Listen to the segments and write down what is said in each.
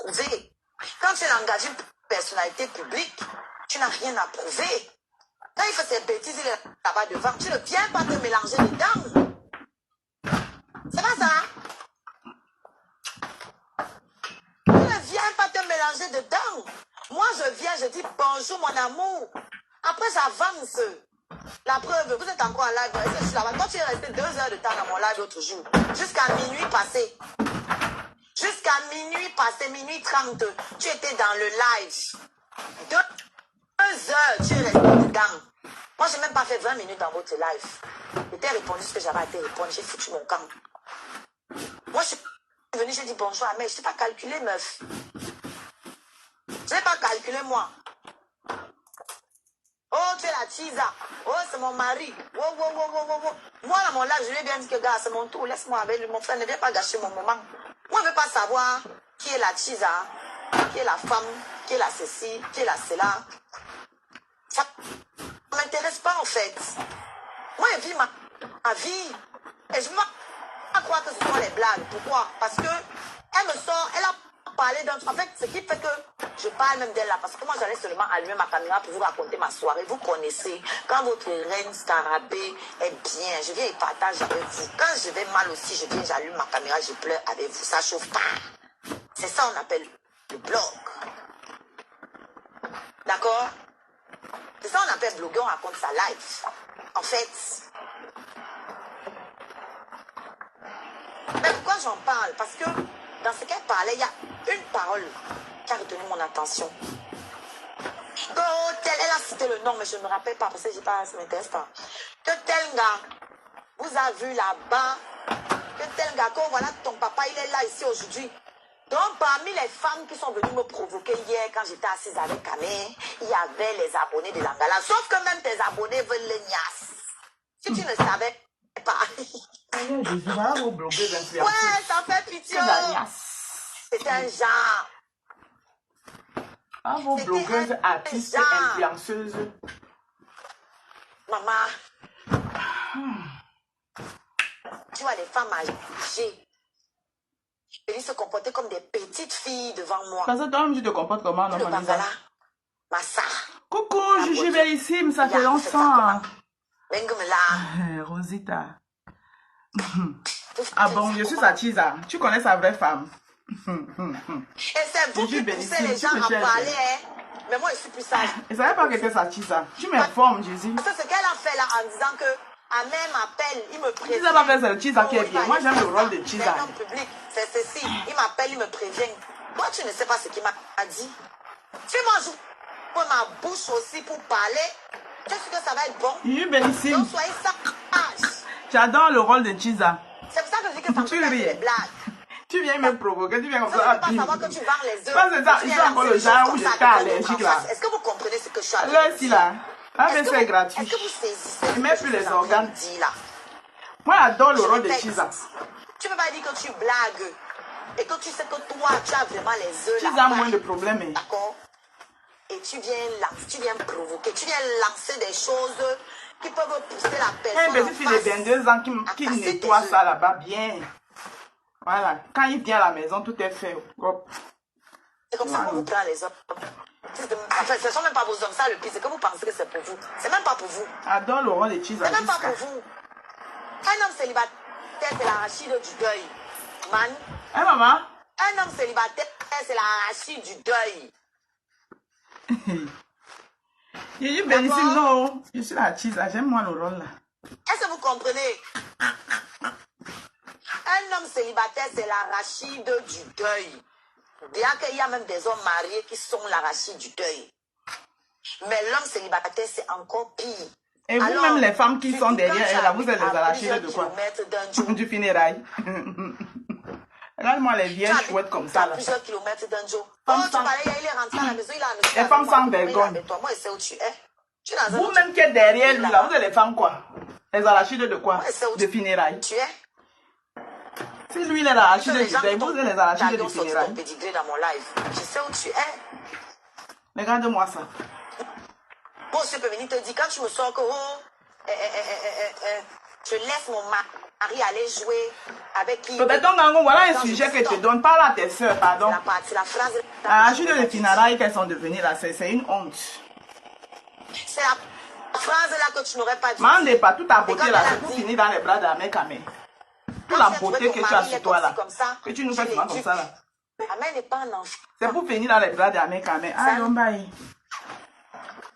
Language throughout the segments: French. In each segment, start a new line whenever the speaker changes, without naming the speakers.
prouver. Quand tu es engagé une personnalité publique, tu n'as rien à prouver. Quand il fait ses bêtises, il est là-bas devant. Tu ne viens pas te mélanger dedans. C'est pas ça. Tu ne viens pas te mélanger dedans. Moi, je viens, je dis bonjour mon amour. Après, j'avance. La preuve, vous êtes encore en live. Je suis là-bas. Toi, tu es resté 2 heures de temps dans mon live l'autre jour. Jusqu'à minuit passé. Jusqu'à minuit passé, minuit 30. Tu étais dans le live. 2 heures, tu es resté dedans. Moi, je n'ai même pas fait 20 minutes dans votre live. Je t'ai répondu ce que j'avais à te répondre. J'ai foutu mon camp. Moi, je suis venue, j'ai dit bonjour à mère. Je n'ai pas calculé, meuf. Je n'ai pas calculé, moi. Oh, tu es la Chisa. Oh, c'est mon mari. Oh, oh, oh, oh, oh, oh. Moi, dans mon live, je lui ai bien dit que, gars, c'est mon tour. Laisse-moi avec lui. Mon frère ne vient pas gâcher mon moment. Moi, je ne veux pas savoir qui est la Chisa, qui est la femme, qui est la ceci, qui est la cela. Ça ne m'intéresse pas, en fait. Moi, je vis ma vie. Et je ne veux pas croire que ce sont les blagues. Pourquoi? Parce que elle me sort, elle a parlé d'un truc. En fait, ce qui fait que je parle même d'elle là, parce que moi, j'allais seulement allumer ma caméra pour vous raconter ma soirée. Vous connaissez, quand votre reine Scarabée est bien, je viens et partage avec vous. Quand je vais mal aussi, je viens, j'allume ma caméra, je pleure avec vous. Ça chauffe pas. C'est ça qu'on appelle le blog. D'accord? C'est ça qu'on appelle bloguer, on raconte sa life. En fait. Mais pourquoi j'en parle? Parce que dans ce qu'elle parlait, il y a une parole qui a retenu mon attention. Elle a cité le nom, mais je ne me rappelle pas parce que ça ne m'intéresse pas. Que tel gars vous a vu là-bas, que tel gars, quand voilà ton papa, il est là ici aujourd'hui. Donc, parmi les femmes qui sont venues me provoquer hier, quand j'étais assise avec Camille, il y avait les abonnés de l'Angala. Sauf que même tes abonnés veulent les niasses. Si tu ne savais pas. Ouais, ça fait pitié. C'est un genre.
Ah, vos blogueuses, artistes, influenceuses.
Maman. Tu vois les femmes âgées. Ils se comportaient comme des petites filles devant moi.
Parce que toi-même, tu te comportes comment, non, Manisa?
Massa.
Coucou, Juju Bellissime, ça fait longtemps. Rosita. Ah bon, je suis sa Chisa. Tu connais sa vraie femme.
Et c'est vous qui poussez les gens à parler, hein? Mais moi, je suis plus sage.
Je ne savais pas que c'était sa Chisa. Tu m'informes, Jésus.
Parce que ce qu'elle a fait là en disant que Amel m'appelle, il me prévient.
Tu sais pas faire c'est le Chisa qui est bien. Moi, j'aime le rôle de Chisa.
C'est un homme public, c'est ceci. Il m'appelle, il me prévient. Toi, tu ne sais pas ce qu'il m'a dit. Tu manges ma bouche aussi pour parler. Tu sais que ça va être bon.
Juju Bellissime.
Donc, soyez sage.
J'adore le rôle de Chisa.
C'est pour ça que je dis que ça me fait des blagues.
Tu viens me provoquer, tu viens comme
ça.
Je
ne peux pas savoir que tu vends les œufs.
C'est ça, ils sont encore le genre où j'étais allergique là.
Est-ce que vous comprenez ce que je suis allergique?
Là, si là. Ah, mais c'est gratuit.
Est-ce que vous saisissez?
Je mets plus les organes.
Là.
Moi, j'adore le rôle de Chisa.
Tu ne peux pas dire que tu blagues et que tu sais que toi, tu as vraiment les œufs là.
Chisa a moins de problèmes.
D'accord? Et tu viens provoquer, tu viens lancer des choses qui peuvent pousser la personne.
Un petit fille de 22 ans qui nettoie ça là-bas bien. Voilà. Quand il vient à la maison, tout est fait.
C'est comme ça qu'on vous prend les hommes. En fait, ce ne sont même pas vos hommes, ça le pire, c'est que vous pensez que c'est pour vous. C'est même pas pour vous.
Adore le rôle de Chisa.
C'est même pas pour vous. Un homme célibataire, c'est l'arachide du deuil. Man.
Hein, maman?
Un homme célibataire, c'est l'arachide du deuil.
Juju Bellissime, non. Je suis la Chisa, j'aime moi le rôle là.
Est-ce que vous comprenez? Un homme célibataire, c'est l'arachide du deuil. Bien qu'il y a même des hommes mariés qui sont l'arachide du deuil. Mais l'homme célibataire, c'est encore pire.
Et vous-même, les femmes qui sont derrière elle, vous êtes les arachides de quoi? Du funérail. Regarde-moi les vieilles chouettes comme ça. Là.
Plusieurs kilomètres d'un jour. Oh, tu parlais, il est rentré à la maison, il a annoncé.
Les femmes sans vergogne.
Moi, je sais où tu es.
Vous-même qui êtes derrière lui, là, vous êtes les femmes quoi? Les arachides de quoi? De funérailles.
Tu es?
Si lui, il est l'arachide du deuil, vous êtes les arachides de funérailles.
Dans mon live. Je sais où tu es.
Regarde-moi ça.
Moi aussi, je peux venir te dire, quand tu me sors que, je laisse mon mari allait jouer avec qui?
Roberto Ngango, voilà un sujet que tu donnes. Parle à tes soeurs, pardon.
La phrase.
Ah, je de Finaraï qu'elles sont devenues là, c'est une honte.
C'est la phrase là que tu n'aurais pas dit.
Mande pas toute ta beauté là, c'est pour finir dans les bras d'Ahmed Kamé. Toute la beauté que tu as sur toi là, que tu nous fais souvent comme ça là.
Ahmed n'est pas un enfant.
C'est pour finir dans les bras d'Ahmed Kamé. Ah, Lombaï.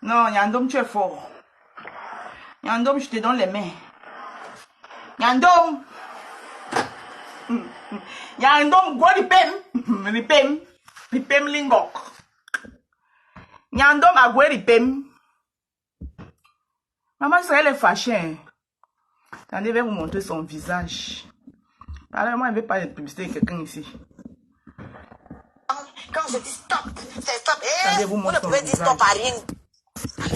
Non, Yandom, tu es fort. Yandom, je te donne les mains. Yandom. Yandom, go ripem. Ripem lingok. Yandom, a go ripem. Maman, ça, elle est fâchée. Hein. Attendez, je vais vous montrer son visage. Moi, je ne vais pas de publicité avec quelqu'un ici.
Quand je dis stop, c'est stop.
Attendez,
Vous ne pouvez dire stop à rien.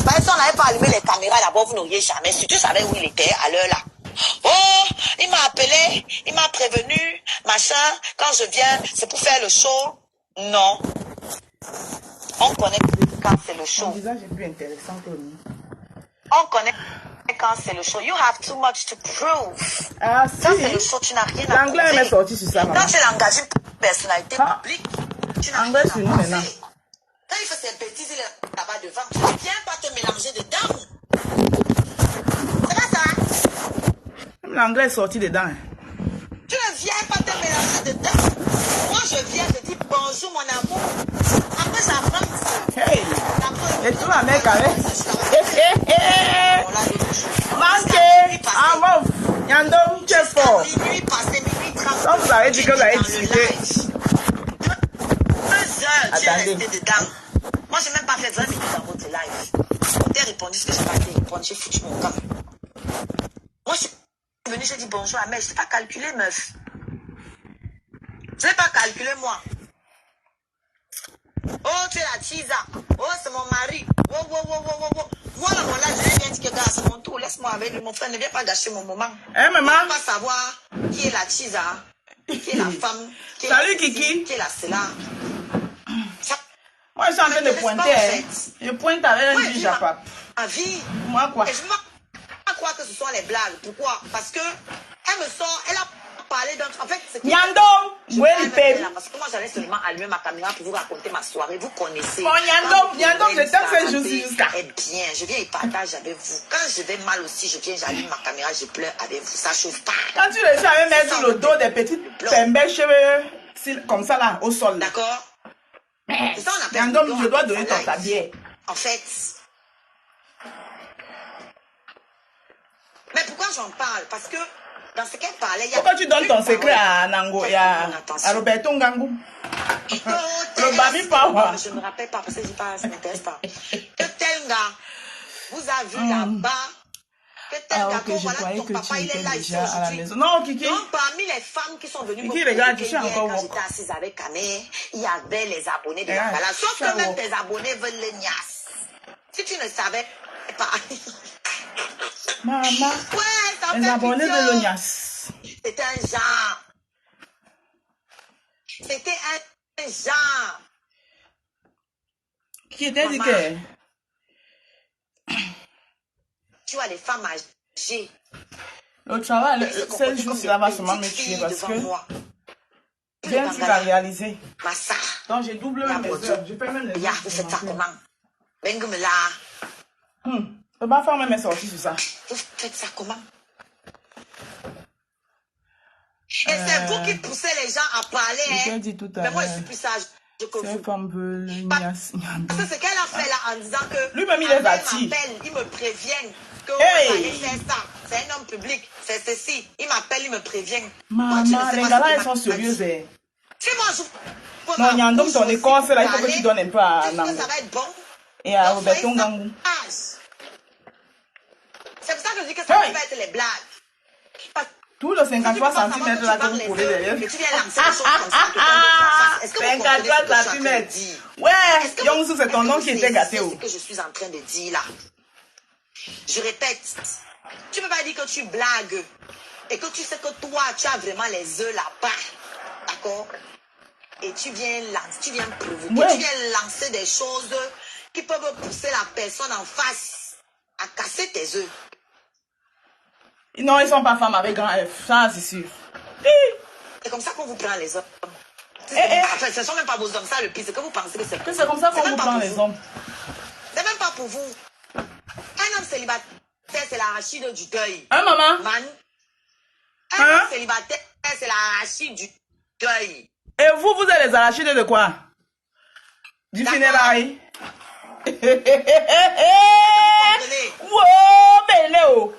Par exemple, on n'avait pas allumé les caméras d'abord, vous n'auriez jamais su. Tu savais où il était à l'heure là. Oh, il m'a appelé, il m'a prévenu, machin. Quand je viens, c'est pour faire le show. Non. On connaît quand c'est le show.
Mon visage est plus intéressant que lui.
On connaît quand c'est le show. You have too much to prove.
Ah, si.
Quand c'est le show, tu n'as rien à prouver.
L'anglais est sorti sur ça, maman.
Quand tu es engagé une personnalité publique, tu n'as rien à
sur nous maintenant.
prouver. Quand il fait ses bêtises, il est là-bas devant. Tu ne viens pas te mélanger dedans. C'est pas ça?
Même l'anglais est sorti dedans. Hein.
Tu ne viens pas te mélanger dedans. Moi, je viens, je dis bonjour, mon amour. Après, ça avance.
Hey! Et tu vas mettre avec. Manqué! Ah bon! Yandom, tu es fort. Donc, vous avez dit que vous avez discuté.
2 heures, tu es
Attendez.
resté dedans. Moi, je n'ai même pas fait 20 minutes dans votre live. On t'a répondu ce que je n'ai pas été répondre. J'ai foutu mon camp. Moi, je suis venue, j'ai dit bonjour à mère. Je n'ai pas calculé, meuf. Je n'ai pas calculé, moi. Oh, tu es la Chisa. Oh, c'est mon mari. Oh, oh, oh, oh, oh, oh. Voilà, mon là, je viens dire que gars, c'est mon tour. Laisse-moi avec lui. Mon frère ne vient pas gâcher mon moment.
Hein, maman?
Je ne veux pas savoir qui est la Chisa, qui est la femme, qui est
Salut,
la
Kiki.
qui est la cela.
Moi, je suis en train de pointer. Hein. Je pointe avec un juge à pape.
Ma vie.
Moi, quoi?
Et je ne veux pas croire que ce sont les blagues. Pourquoi? Parce que elle me sort, elle a parlé d'un... En fait, c'est...
Nyandom! Oui,
parce que moi, j'allais seulement allumer ma caméra pour vous raconter ma soirée. Vous connaissez.
Oh, Nyandom, je t'aime ce jour-ci jusqu'à...
Eh bien, je viens et partage avec vous. Quand je vais mal aussi, je viens, j'allume ma caméra, je pleure avec vous. Ça chauffe pas.
Quand tu le savais mettre sur le dos des petites pembes cheveux comme ça là, au sol.
D'accord? C'est ça on appelle...
Nyandom, je dois donner ton tablier.
En fait... Mais pourquoi j'en parle? Parce que dans ce qu'elle parlait, il y a...
Pourquoi tu donnes ton secret à Nango et à Roberto Ngango? Le Babi Power.
Je ne me rappelle pas parce que ça ne m'intéresse pas. Que tel gars vous a vu là-bas. Que tel gars,
ok, je
voilà,
croyais
ton
que
papa,
tu
il est
étais
là ici
déjà à la
aujourd'hui.
maison. Non, Kiki.
Donc, parmi les femmes qui sont venues
Kiki,
me
regarde, tu
critiquer
sais
hier,
encore
quand
walk.
j'étais assise avec Kamé, il y avait les abonnés de la
Regarde,
balade. Sauf
tu sais
que même
walk.
tes abonnés veulent les niasses. Si tu ne savais pas.
Maman,
Ouais, ça
les
fait
abonnés
pitié.
de l'Ognas.
C'était un genre. C'était un genre.
Qui était dit
Maman.
que
Tu vois les femmes âgées.
le travail,
elles se
ce
comportent
jour,
comme
ça va
des
sûrement me
petites
tuer
filles
parce
devant
que
moi.
j'ai un truc à réaliser.
Massa.
Donc j'ai doublé
La
mes
bojo.
heures. Je fais même les
Ya,
heures
vous faites ça
supplémentaires.
comment? Bengumela.
Le bas même est sorti sur ça.
Vous faites ça comment? Et c'est vous qui poussez les gens à parler.
Je t'ai
Hein?
dit tout à
Mais moi, je
l'heure.
suis plus sage que vous.
Cette femme veut le
Parce que ce qu'elle a fait là en disant que...
Lui-même, il les
Abel
attire.
m'appelle, il me prévient que
Hey!
vous allez faire ça. C'est un homme public. C'est ceci. Il m'appelle, il me prévient.
Maman,
Toi, tu ne sais
les
pas
gars
ce
là,
qu'il
elles sont
m'a
sérieuses.
dit.
Hein.
Si moi, je...
Non, Nyandom, ton écorce, là, il faut que tu donnes un peu à
Est-ce que
Nango.
ça va être bon?
Et à
Donc,
Roberto
soyez
Ngango.
sages. C'est pour ça que je dis que ça
Hey!
peut être les blagues. Parce
Tout le 53 cm là que vous collez derrière.
que tu viens lancer des choses comme ça, que t'as d'autres faces. Est-ce que vous comprenez ce que je suis en train de dire?
Ouais,
Est-ce que
Yongsu, c'est ton nom qui était gâté.
C'est ce que je suis en train de dire là. Je répète, tu ne peux pas dire que tu blagues et que tu sais que toi, tu as vraiment les œufs là-bas. D'accord? Et tu viens provoquer,
Ouais.
tu viens lancer des choses qui peuvent pousser la personne en face à casser tes œufs.
Non, ils sont pas femmes avec grand F, ça c'est sûr.
C'est comme ça qu'on vous prend les hommes.
Enfin,
ce ne sont même pas vos hommes, ça le pire, c'est que vous pensez que c'est...
Que c'est comme ça qu'on vous prend les hommes.
C'est même pas pour vous. Un homme célibataire, c'est l'arachide du deuil.
Hein, maman?
Man. Un homme célibataire, c'est l'arachide du deuil.
Et vous, vous êtes les arachides de quoi? Du funérail. Wow, Béléo.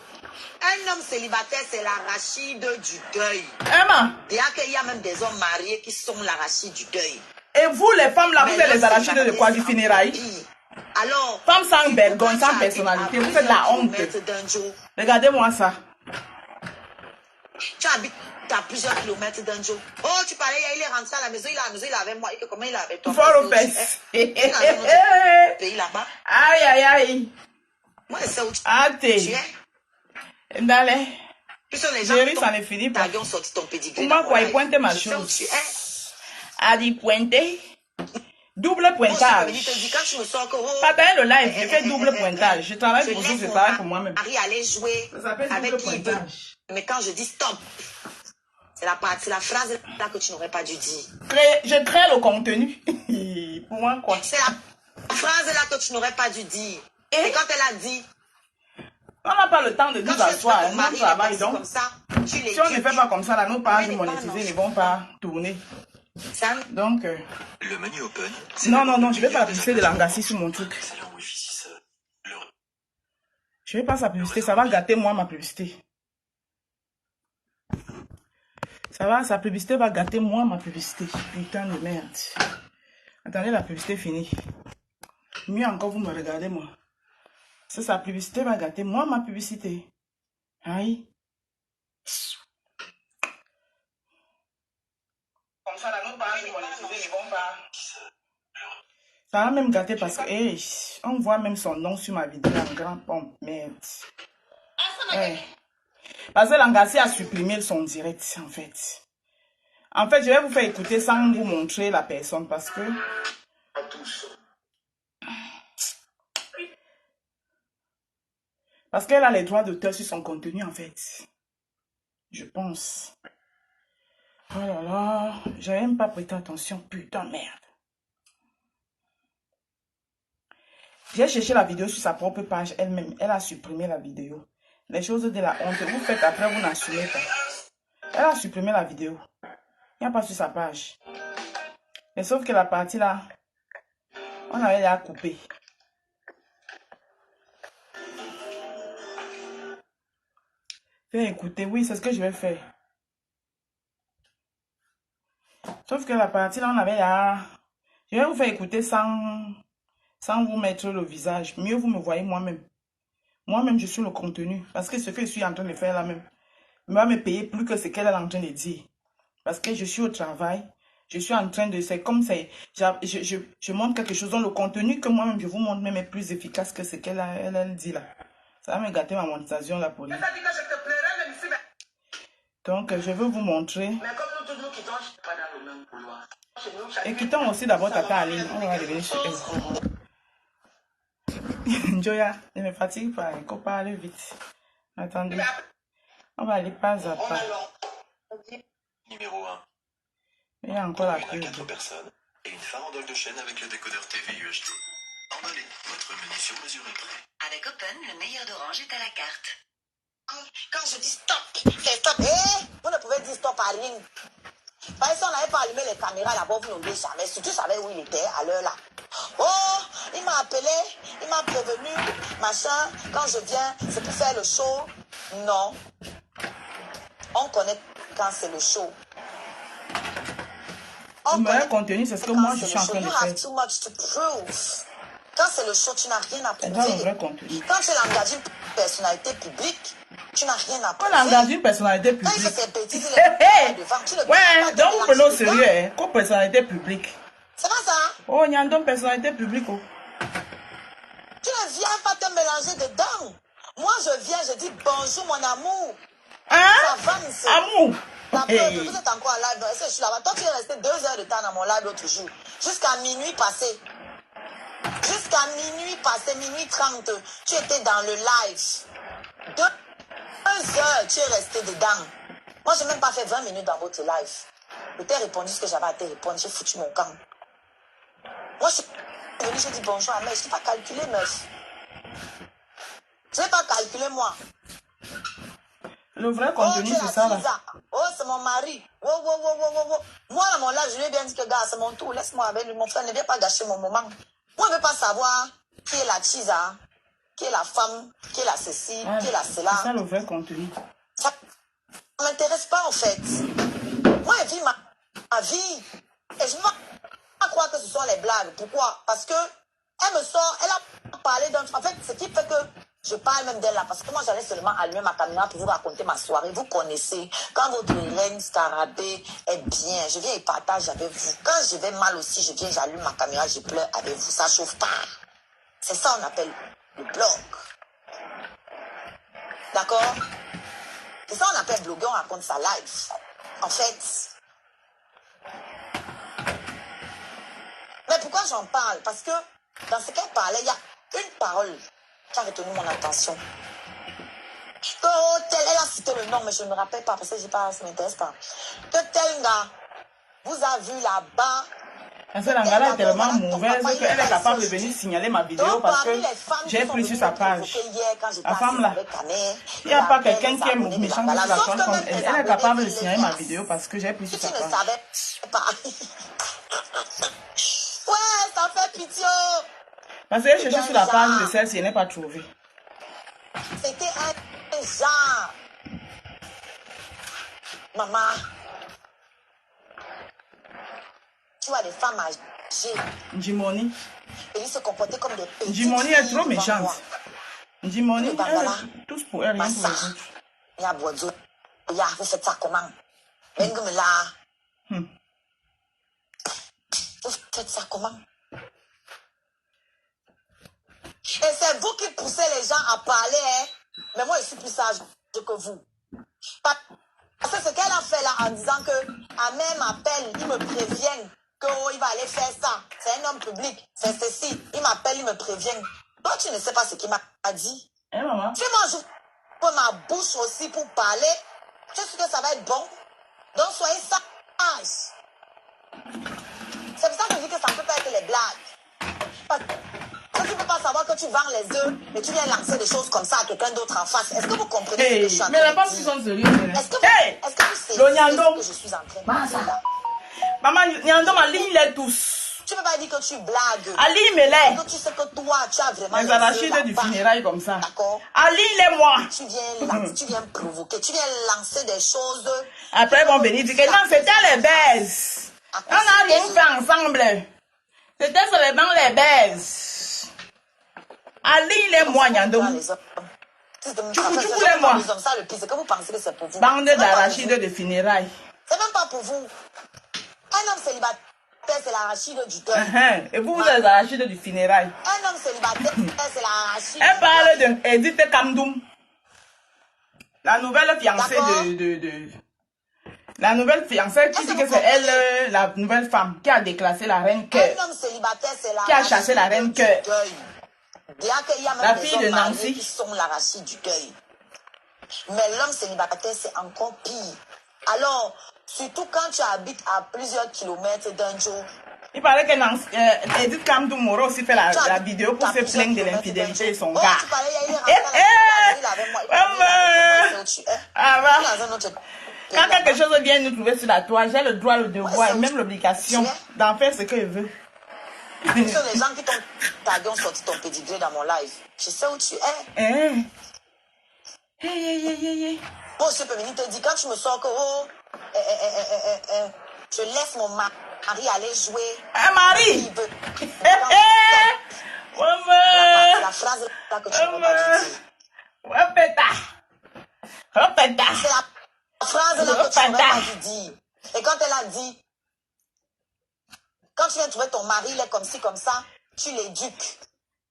Un homme célibataire, c'est l'arachide du deuil.
Emma.
Bien qu'il y a même des hommes mariés qui sont l'arachide du deuil.
Et vous, les femmes là, vous êtes les arachides de quoi? Du funérail?
Alors,
femme sans vergogne, sans personnalité, vous faites la honte. Regardez-moi ça.
Tu habites à plusieurs kilomètres d'un jour. Oh, tu parlais, il est rentré à la maison, il est avec moi. Et comment il est avec toi?
Fort au pays
là-bas.
Aïe, aïe, aïe.
Moi, je sais où tu
es. D'aller.
Chérie,
ça ne finit pas.
Pour
moi, quoi, il pointe ma chose. A dit pointer. Double pointage. Partager le live, je fais double pointage. Je travaille pour vous, je travaille pour moi-même.
Marie allait jouer avec qui il veut. Mais quand je dis stop, c'est la phrase là que tu n'aurais pas dû dire.
Je crée le contenu. Pour moi, quoi?
C'est la phrase là que tu n'aurais pas dû dire. Et quand elle a dit,
on n'a pas le temps de nous asseoir. Notre travail, donc. Si on ne fait pas comme ça, là, nos pages monétisées ne vont pas tourner. Donc,
le menu open.
Non, je vais pas la publicité de l'Angassi sur mon truc. Je vais pas sa publicité, ça va gâter moi ma publicité. Sa publicité va gâter moi ma publicité. Putain de merde. Attendez, la publicité finie. Mieux encore, vous me regardez moi. Sa publicité va gâter moi ma publicité. Aïe. Comme ça, là, nos pages monétisées ne vont pas. Ça va même gâter parce que, hey, on voit même son nom sur ma vidéo en grand pompe. Merde. Hey. Parce que l'Angassi a supprimé son direct, en fait. En fait, je vais vous faire écouter sans vous montrer la personne parce que... Parce qu'elle a les droits d'auteur sur son contenu, en fait. Je pense. Oh là là, j'avais même pas prêté attention, putain, merde. J'ai cherché la vidéo sur sa propre page elle-même. Elle a supprimé la vidéo. Les choses de la honte, vous faites après, vous n'assumez pas. Elle a supprimé la vidéo. Il n'y a pas sur sa page. Mais sauf que la partie là, on avait la coupée. Fais écouter, oui, c'est ce que je vais faire. Sauf que la partie là, on avait la... Je vais vous faire écouter sans vous mettre le visage. Mieux vous me voyez moi-même. Moi-même, je suis le contenu. Parce que ce que je suis en train de faire là même, elle va me payer plus que ce qu'elle est en train de dire. Parce que je suis au travail. Je suis en train de... C'est comme c'est... Je montre quelque chose dans le contenu que moi-même, je vous montre même est plus efficace que ce qu'elle elle dit là. Ça va me gâter ma monétisation là pour lui. Donc, je veux vous montrer. Et quittons aussi d'abord Tata Aline. On va revenir sur elle. Joya, ne me fatigue pas. Il faut parler vite. Attendez. On va aller pas à pas.
Numéro 1.
Il y a encore la
pub. 4 personnes et une farandole de chaîne avec le décodeur TV UHD. Emballez, votre menu sur mesure est prêt.
Avec Open, le meilleur d'Orange est à la carte.
Quand je dis stop, c'est stop. Vous ne pouvez dire stop à rien. Par exemple, on n'avait pas allumé les caméras là-bas, vous n'oubliez jamais. Si tu savais où il était à l'heure là. Oh, il m'a appelé, il m'a prévenu, machin. Quand je viens, c'est pour faire le show. Non. On connaît quand c'est le show.
Le meilleur contenu, c'est ce que moi je suis en train de faire.
Too much to prove. Quand c'est le show, tu n'as rien à prouver.
C'est le vrai contenu.
Quand tu engagé une personnalité publique, tu n'as rien à prouver.
On engage une personnalité publique.
Quand il fait ses bêtises, il est devant. Tu ne
ouais, donc vous prenez au sérieux, hein. Comme personnalité publique.
C'est pas ça?
Oh, il y a une personnalité publique. Oh.
Tu ne viens pas te mélanger dedans. Moi, je viens, je dis bonjour, mon amour.
Hein?
Ça va, monsieur.
Amour.
Hey. Vous êtes encore en live. Je suis là-bas. Toi, tu es resté 2 heures de temps dans mon live l'autre jour. Jusqu'à minuit passé. Jusqu'à minuit passé, minuit 30. Tu étais dans le live. 2 heures, tu es resté dedans. Moi, je n'ai même pas fait 20 minutes dans votre live. Je t'ai répondu ce que j'avais à te répondre. J'ai foutu mon camp. Moi, je suis venue, je dis bonjour à mère. Je n'ai pas calculé, meuf. Je n'ai pas calculé, moi.
Le vrai
Oh,
contenu,
tu es
c'est
la
ça, là.
Tisa. Oh, c'est mon mari. Oh, oh, oh, oh, oh, oh. Moi, dans mon live, je lui ai bien dit que, gars, c'est mon tour. Laisse-moi avec lui. Mon frère ne vient pas gâcher mon moment. Moi, je ne veux pas savoir qui est la Tisa, qui est la femme, qui est la ceci,
Ah,
qui est la
c'est
cela.
ça le vrai contenu.
Ça ne m'intéresse pas, en fait. Moi, je vis ma vie. Et je ne veux pas croire que ce sont les blagues. Pourquoi? Parce que elle me sort, elle a parlé d'un truc. En fait, ce qui fait que je parle même d'elle là, parce que moi, j'allais seulement allumer ma caméra pour vous raconter ma soirée. Vous connaissez, quand votre reine Scarabée est bien, je viens et partage avec vous. Quand je vais mal aussi, je viens, j'allume ma caméra, je pleure avec vous. Ça chauffe pas. C'est ça qu'on appelle le blog. D'accord? C'est ça qu'on appelle bloguer, on raconte sa life. En fait. Mais pourquoi j'en parle? Parce que dans ce qu'elle parlait, il y a une parole qui a retenu mon attention. Que elle a cité le nom, mais je ne me rappelle pas parce que ça ne m'intéresse pas. Que tel gars vous a vu là-bas.
Parce que l'Angala est tellement mauvaise qu'elle est capable de venir signaler ma vidéo parce que j'ai pris sur sa page. La femme là, il n'y a pas quelqu'un qui est méchant sur la toile comme elle. Elle est capable de signaler ma vidéo parce que j'ai pris sur sa
Tu ne
page.
savais pas. Ouais, ça fait pitié.
Parce qu'elle cherchait sur la page de celle-ci, elle n'est pas trouvée.
C'était un genre. Maman, tu vois des femmes âgées
Njimoni.
et ils se comportaient comme des petites
Njimoni est trop
filles devant
méchante.
moi.
Njimoni,
Oui, Bangala.
elle, tous pour elle, rien pour les
Massa,
autres.
il y a Boidzo. Il y a, vous faites ça comment? Même là. Vous faites ça comment? Et c'est vous qui poussez les gens à parler, hein? Mais moi, je suis plus sage que vous. Parce que ce qu'elle a fait là, en disant que Ahmed m'appelle, il me prévient que oh, il va aller faire ça. C'est un homme public, c'est ceci. Il m'appelle, il me prévient. Toi, tu ne sais pas ce qu'il m'a dit.
Eh, maman?
Tu manges ma bouche aussi pour parler. Tu sais que ça va être bon. Donc, soyez sages. C'est pour ça que je dis que ça ne peut pas être les blagues. Parce que tu ne peux pas savoir que tu vends les œufs et tu viens lancer des choses comme ça à quelqu'un d'autre en face. Est-ce que vous comprenez ce que je suis en train
Mais la
de
femme
dire?
qui sont sérieuses.
Est-ce que vous savez ce que je suis en train de dire là?
Maman, Nyandom, aligne-les tous.
Tu ne peux pas dire que tu blagues.
Aligne-les.
Que tu sais que toi, tu as vraiment
Les arachides du funérail comme ça.
D'accord.
Aligne-les-moi.
Tu viens provoquer, tu viens lancer des choses.
Après, ils vont venir dire que non, c'était les baises. On n'a rien fait ensemble. C'était seulement les baises. Aligne-les-moi, Nyandom.
Tu voulais moi. Ça, le pire, c'est que vous pensez que c'est pour vous.
Bande d'arachides de funérailles.
C'est même pas pour vous. Un homme célibataire, c'est l'arachide du deuil.
Et vous, vous êtes arachides du funérail.
Un homme célibataire, c'est l'arachide.
Elle parle d'Edith Kamdoum. La nouvelle fiancée La nouvelle fiancée qui dit que c'est elle, la nouvelle femme, qui a déclassé la reine cœur.
Un homme célibataire, c'est l'arachide.
Qui a chassé la reine cœur.
Bien qu'il y a même
La
des
fille de
hommes mariés
Nancy.
qui sont l'arachide du deuil. Mais l'homme célibataire, c'est encore pire. Alors, surtout quand tu habites à plusieurs kilomètres d'un jour.
Il paraît que Edith Kamdoum aurait aussi fait la vidéo pour se plaindre de l'infidélité de son gars.
Tu parlais, il avec moi.
Quand quelque chose vient nous trouver sur la toile, j'ai le droit, le devoir et même l'obligation d'en faire ce que je veux.
Ce sont les gens qui t'ont tagué, ont sorti ton pédigré dans mon live. Je sais où tu es. Bon, ce féminin te dit, quand tu me sors que, je laisse mon mari aller jouer.
Un mari!
La phrase là que tu m'as dit. C'est la phrase là que tu m'as pas dit. Et quand elle a dit, quand tu viens trouver ton mari, il est comme ci, comme ça, tu l'éduques.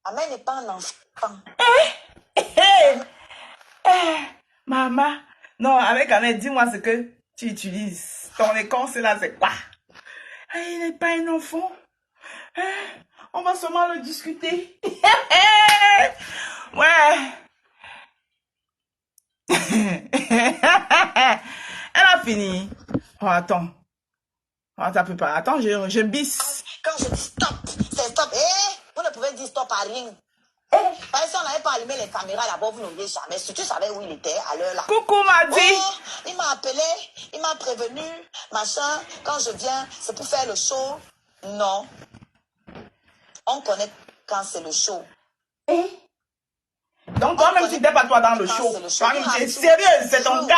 Ahmed n'est pas un enfant.
Maman, non, avec Ahmed, dis-moi ce que tu utilises. Ton écorce là, c'est quoi? Il n'est pas un enfant. On va seulement le discuter. Ouais. Elle a fini. Oh, attends. Oh, ça peut pas. Attends, je bis.
Quand je dis stop, c'est stop. Vous ne pouvez dire stop à rien. Parce que si on n'avait pas allumé les caméras là-bas, vous n'auriez jamais. Si tu savais où il était à l'heure là.
Coucou, m'a dit.
Oh, il m'a appelé, il m'a prévenu, machin. Quand je viens, c'est pour faire le show. Non. On connaît quand c'est le show.
Donc, toi-même, tu n'étais pas toi dans le show. Toi-même, tu es sérieux, c'est ton gars.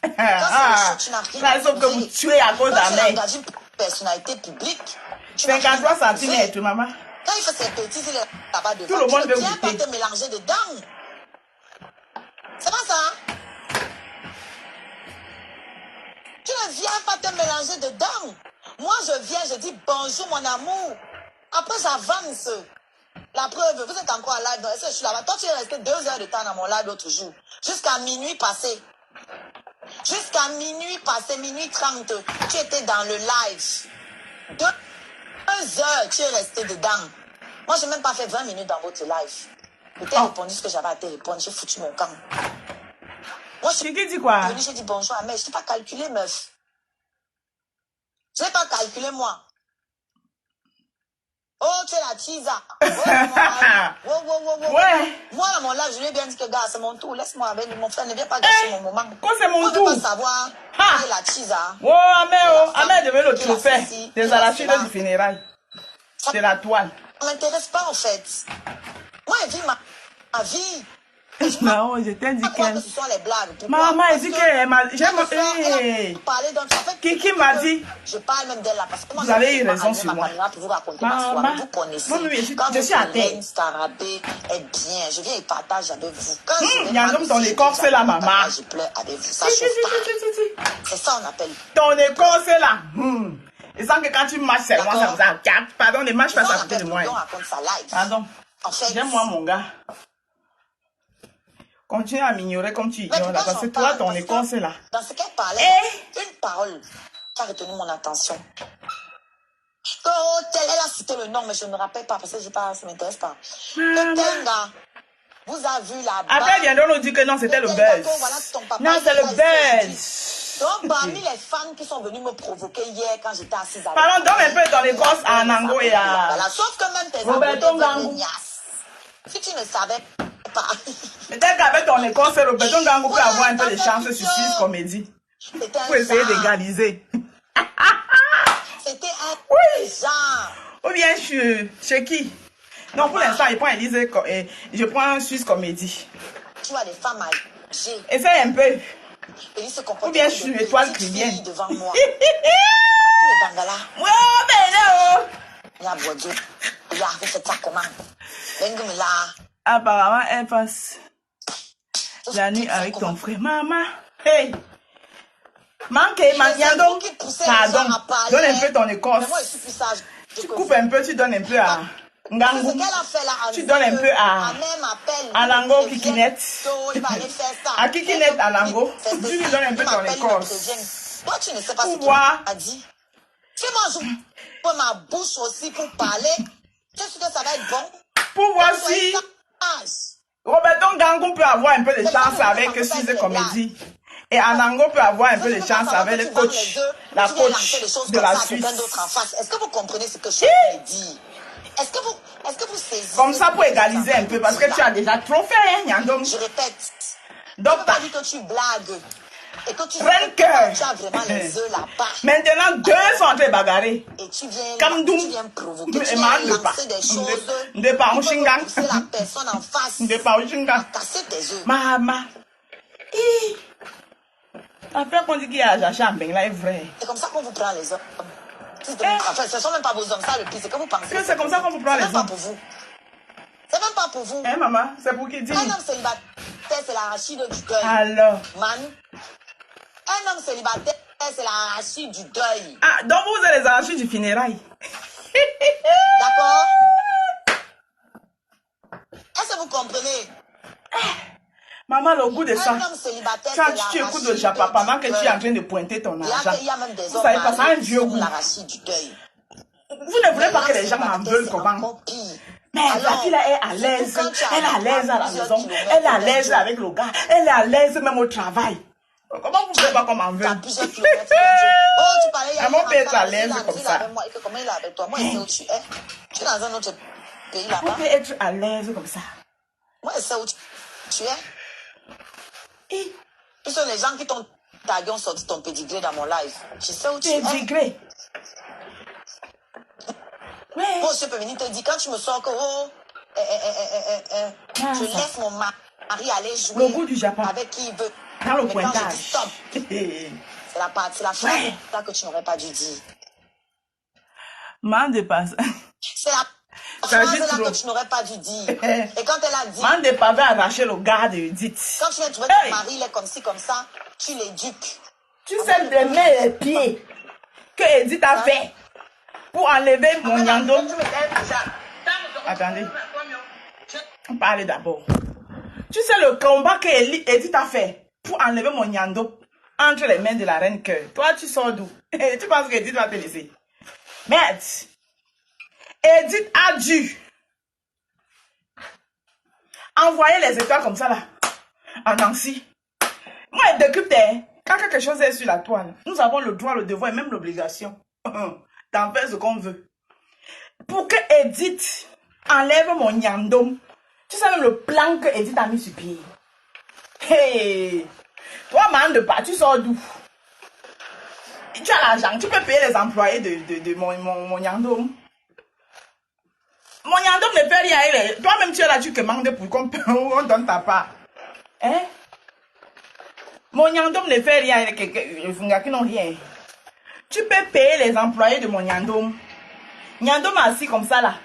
Quand c'est le show, tu n'as rien
Là, sauf que vous tuez à cause
Quand tu as
d'Amel.
engagé une personnalité publique, tu n'as
53
rien
centimètres, maman.
Quand il fait ses petits, il est là-bas devant.
Tout le monde
Tu
veut
ne viens pas
goûter.
te mélanger dedans. C'est pas ça. Hein? Tu ne viens pas te mélanger dedans. Moi, je viens, je dis bonjour, mon amour. Après, j'avance. La preuve, vous êtes encore en live. Donc, est-ce que je suis là-bas? Toi, tu es resté 2 heures de temps dans mon live l'autre jour. Jusqu'à minuit passé. Jusqu'à minuit passé, minuit 30. Tu étais dans le live. 2 heures, tu es resté dedans. Moi, je n'ai même pas fait 20 minutes dans votre live. Je t'ai répondu ce que j'avais à te répondre. J'ai foutu mon camp. Moi, je suis
Qui dit quoi?
venue, j'ai dit bonjour à mère. Je n'ai pas calculé, meuf. Je n'ai pas calculé, moi. Oh, tu es la Tisa.
Ouais.
Moi, là, mon live, je lui ai bien dit que, gars, c'est mon tour. Laisse-moi avec lui. Mon frère ne vient pas gâcher mon moment.
Quoi, c'est mon
Moi, je
tour?
veux pas savoir
Ha.
qui est la Tisa.
Oh, Amel devait le trophée des arachides du funérail. C'est la toile.
Ça ne m'intéresse pas, en fait. Moi, je vis ma vie.
Non, je t'ai dit
Pourquoi que
que...
ce sont les blagues? Pourquoi?
Maman, elle
Parce
dit
que
qu'elle m'a...
elle a parlé d'un truc. En fait,
Kiki m'a dit...
je parle même d'elle là parce que moi,
Vous avez eu
je
raison
vais
sur moi.
pour vous raconter ma
Maman,
soirée. Vous connaissez.
moi,
Quand
je suis à terre.
Reine Scarabée est bien, je viens et partage avec vous. Quand je
il y a un
vais
homme dans
mal
l'écorce,
aussi,
là, maman.
Je pleure avec vous. Ça chauffe pas. C'est ça on appelle.
Ton écorce est là. Et sans que quand tu marches, c'est moi, ça vous a... Pardon, ne marche pas
Ça,
à
on
côté de
appelle
moi.
on raconte sa live.
Pardon.
En fait,
J'aime-moi, mon gars. Continue à m'ignorer comme tu
mais
ignores là,
pourquoi
parce que
j'en
toi,
parle?
ton
Parce que
écorce est là.
Dans ce qu'elle parlait, une parole qui a retenu mon attention. Que elle a cité le nom, mais je ne me rappelle pas parce que ça ne m'intéresse pas. Que tel gars vous a vu là-bas.
Après, viendront nous dire que non, c'était le
Tel
buzz.
gars, voilà, ton papa,
Non,
il
c'est
est
le
là, il fait
buzz.
Donc, parmi les fans qui sont venus me provoquer hier quand j'étais assise avec
Parlons, donne un peu ton écorce à Nango et à...
Voilà, sauf que même tes
Roberto
abonnés veulent
Ngangou.
des niasses. Si tu ne savais pas.
Peut-être qu'avec ton écorce, Roberto Ngangou peut avoir un peu de chance sur Suisse Comédie.
C'était un
Pour essayer
genre.
d'égaliser.
C'était un genre.
Ou bien chez qui? Non, pour l'instant, je prends Élise et je prends Suisse Comédie.
Tu vois les femmes âgées.
Essaye un peu.
Et ils se comportent
Ou bien
comme
je suis
des
étoile
petites
chrétienne.
filles devant moi. Le bangala.
Ouais, ben là,
Il y a Bodio. Il y a fait ça comment? Bengue là.
apparemment, elle passe la nuit avec ton frère. Maman, hey! Manquez, Maniando. Pardon, donne un peu ton
Mais
écorce.
moi, je suis plus sage.
Tu coupes un peu, tu donnes un peu à
C'est ce
Ngangou.
qu'elle a fait là.
Tu donnes un peu à Nango Kikinette. À Kikinette, à Nango. Tu lui donnes un peu ton écorce.
Toi, tu ne sais pas ce qu'il
Pouvoir.
a dit. Tu manges ma bouche aussi pour parler. Tu sais que ça va être bon?
Pour voir
Soyez
si
sage.
Roberto Ngangou peut avoir un peu de chance avec Suisse Comédie. Et Anango peut avoir un peu de chance avec le coach, la coach de la Suisse.
Est-ce que vous comprenez ce que je veux dire? Est-ce que vous saisissez?
Comme ça pour égaliser un peu, parce que tu as déjà trop fait, hein, Nyandom.
Je répète.
Donc,
Tu ne peux pas dire que tu blagues. Et que tu
Renke.
tu as vraiment les œufs là-bas.
Maintenant, deux sont en train de bagarrer.
Et tu viens,
Kamdoum.
tu viens provoquer,
Mais
tu
man,
viens
de pas.
lancer des choses.
De pas,
qui
on
peuvent
chingang.
pousser la personne en face.
De pas, on chingang.
Casser tes œufs.
Maman. Après qu'on dit qu'il y a la chambre, là, est vrai.
C'est comme ça qu'on vous prend les hommes. Enfin, ce ne sont même pas vos hommes, ça le pire, c'est que vous pensez.
Que c'est comme ça qu'on vous prend
C'est
les
même pas
hommes.
pour vous. C'est même pas pour vous.
Hein, maman, c'est pour qui dit?
Un homme célibataire, c'est l'arachide du deuil.
Alors.
Man. Un homme célibataire, c'est l'arachide du deuil.
Ah, donc vous avez les arachides du funérail.
D'accord? Est-ce que vous comprenez?
Maman, le goût de ça.
Un homme célibataire,
Quand
c'est
tu écoutes le
l'arachide
Japa pendant que
du
tu es
deuil.
en train de pointer ton argent.
Il y a même des
Vous
hommes
savez pas, ça a un
mariés qui
vieux
sont
goût.
l'arachide du deuil.
Vous ne voulez pas
Un
que les gens
homme
en
célibataire,
veulent
c'est
comment?
encore pire.
Mais la fille là est à l'aise. Elle est à l'aise à la maison. Elle est à l'aise avec le gars. Elle est à l'aise même au travail. Comment vous faites pas comme en veut?
T'as plusieurs kilomètres. Oh, tu parlais hier.
Comment peut être à l'aise comme ça?
Comment il est avec toi? Moi, je sais où tu es. Tu es dans un autre pays là-bas.
Comment peut être à l'aise comme ça?
Moi, je sais où tu es.
Et
Ce sont les gens qui t'ont tagué, ont sorti ton pédigré dans mon live. Je sais où tu es.
pédigré. Ouais.
Moi aussi, peux venir te dire, quand tu me sors que, je laisse mon mari aller jouer
Le goût du Japon.
avec qui il veut.
Dans le
Mais quand je
pointage.
dis stop, c'est la partie, la phrase que tu n'aurais pas dû dire.
Man dépasse.
C'est la phrase là que tu n'aurais pas dû dire. Et quand elle a dit,
Man dépasse va arracher le gars de Edith.
quand tu viens trouver ton mari, il est comme ci, comme ça, tu l'éduques.
Tu sais de mettre les pieds que Edith a fait pour enlever mon nyando. Attendez. On parle d'abord. Tu sais le combat que Edith a fait pour enlever mon nyando entre les mains de la reine Cœur. Toi, tu sors d'où? Tu penses que Edith va te laisser? Merde. Edith a dû envoyer les étoiles comme ça là, à Nancy. Moi, elle décrypte, quand quelque chose est sur la toile, nous avons le droit, le devoir et même l'obligation d'en faire ce qu'on veut. Pour que Edith enlève mon nyandom, tu sais même le plan que Edith a mis sur pied. Hey, toi, man de pas, tu sors d'où? Tu as l'argent, tu peux payer les employés de mon nyandom. Mon nyandom ne fait rien. Toi-même, tu es là, tu commandes pour qu'on donne ta part. Hein? Mon nyandom ne fait rien. Les fungas qui n'ont rien. Tu peux payer les employés de mon nyandom. Nyandom assis comme ça là.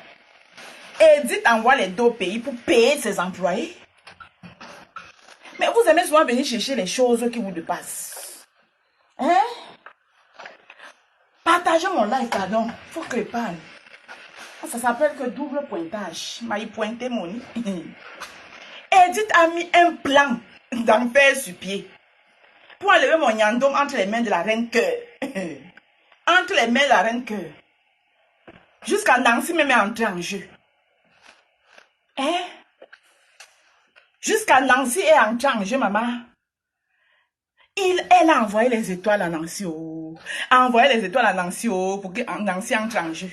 Edith envoie les deux pays pour payer ses employés. Mais vous aimez souvent venir chercher les choses qui vous dépassent. Hein? Partagez mon live, pardon. Faut que je parle. Ça s'appelle que double pointage. M'a pointé mon nez. Edith a mis un plan d'enfer sur pied pour enlever mon nyandom entre les mains de la reine Cœur. Entre les mains de la reine Cœur. Jusqu'à Nancy même est entrée en jeu. Hein? Jusqu'à Nancy est entrée en jeu, maman. Elle a envoyé les étoiles à Nancy. Oh. A envoyé les étoiles à Nancy pour que Nancy entre en jeu.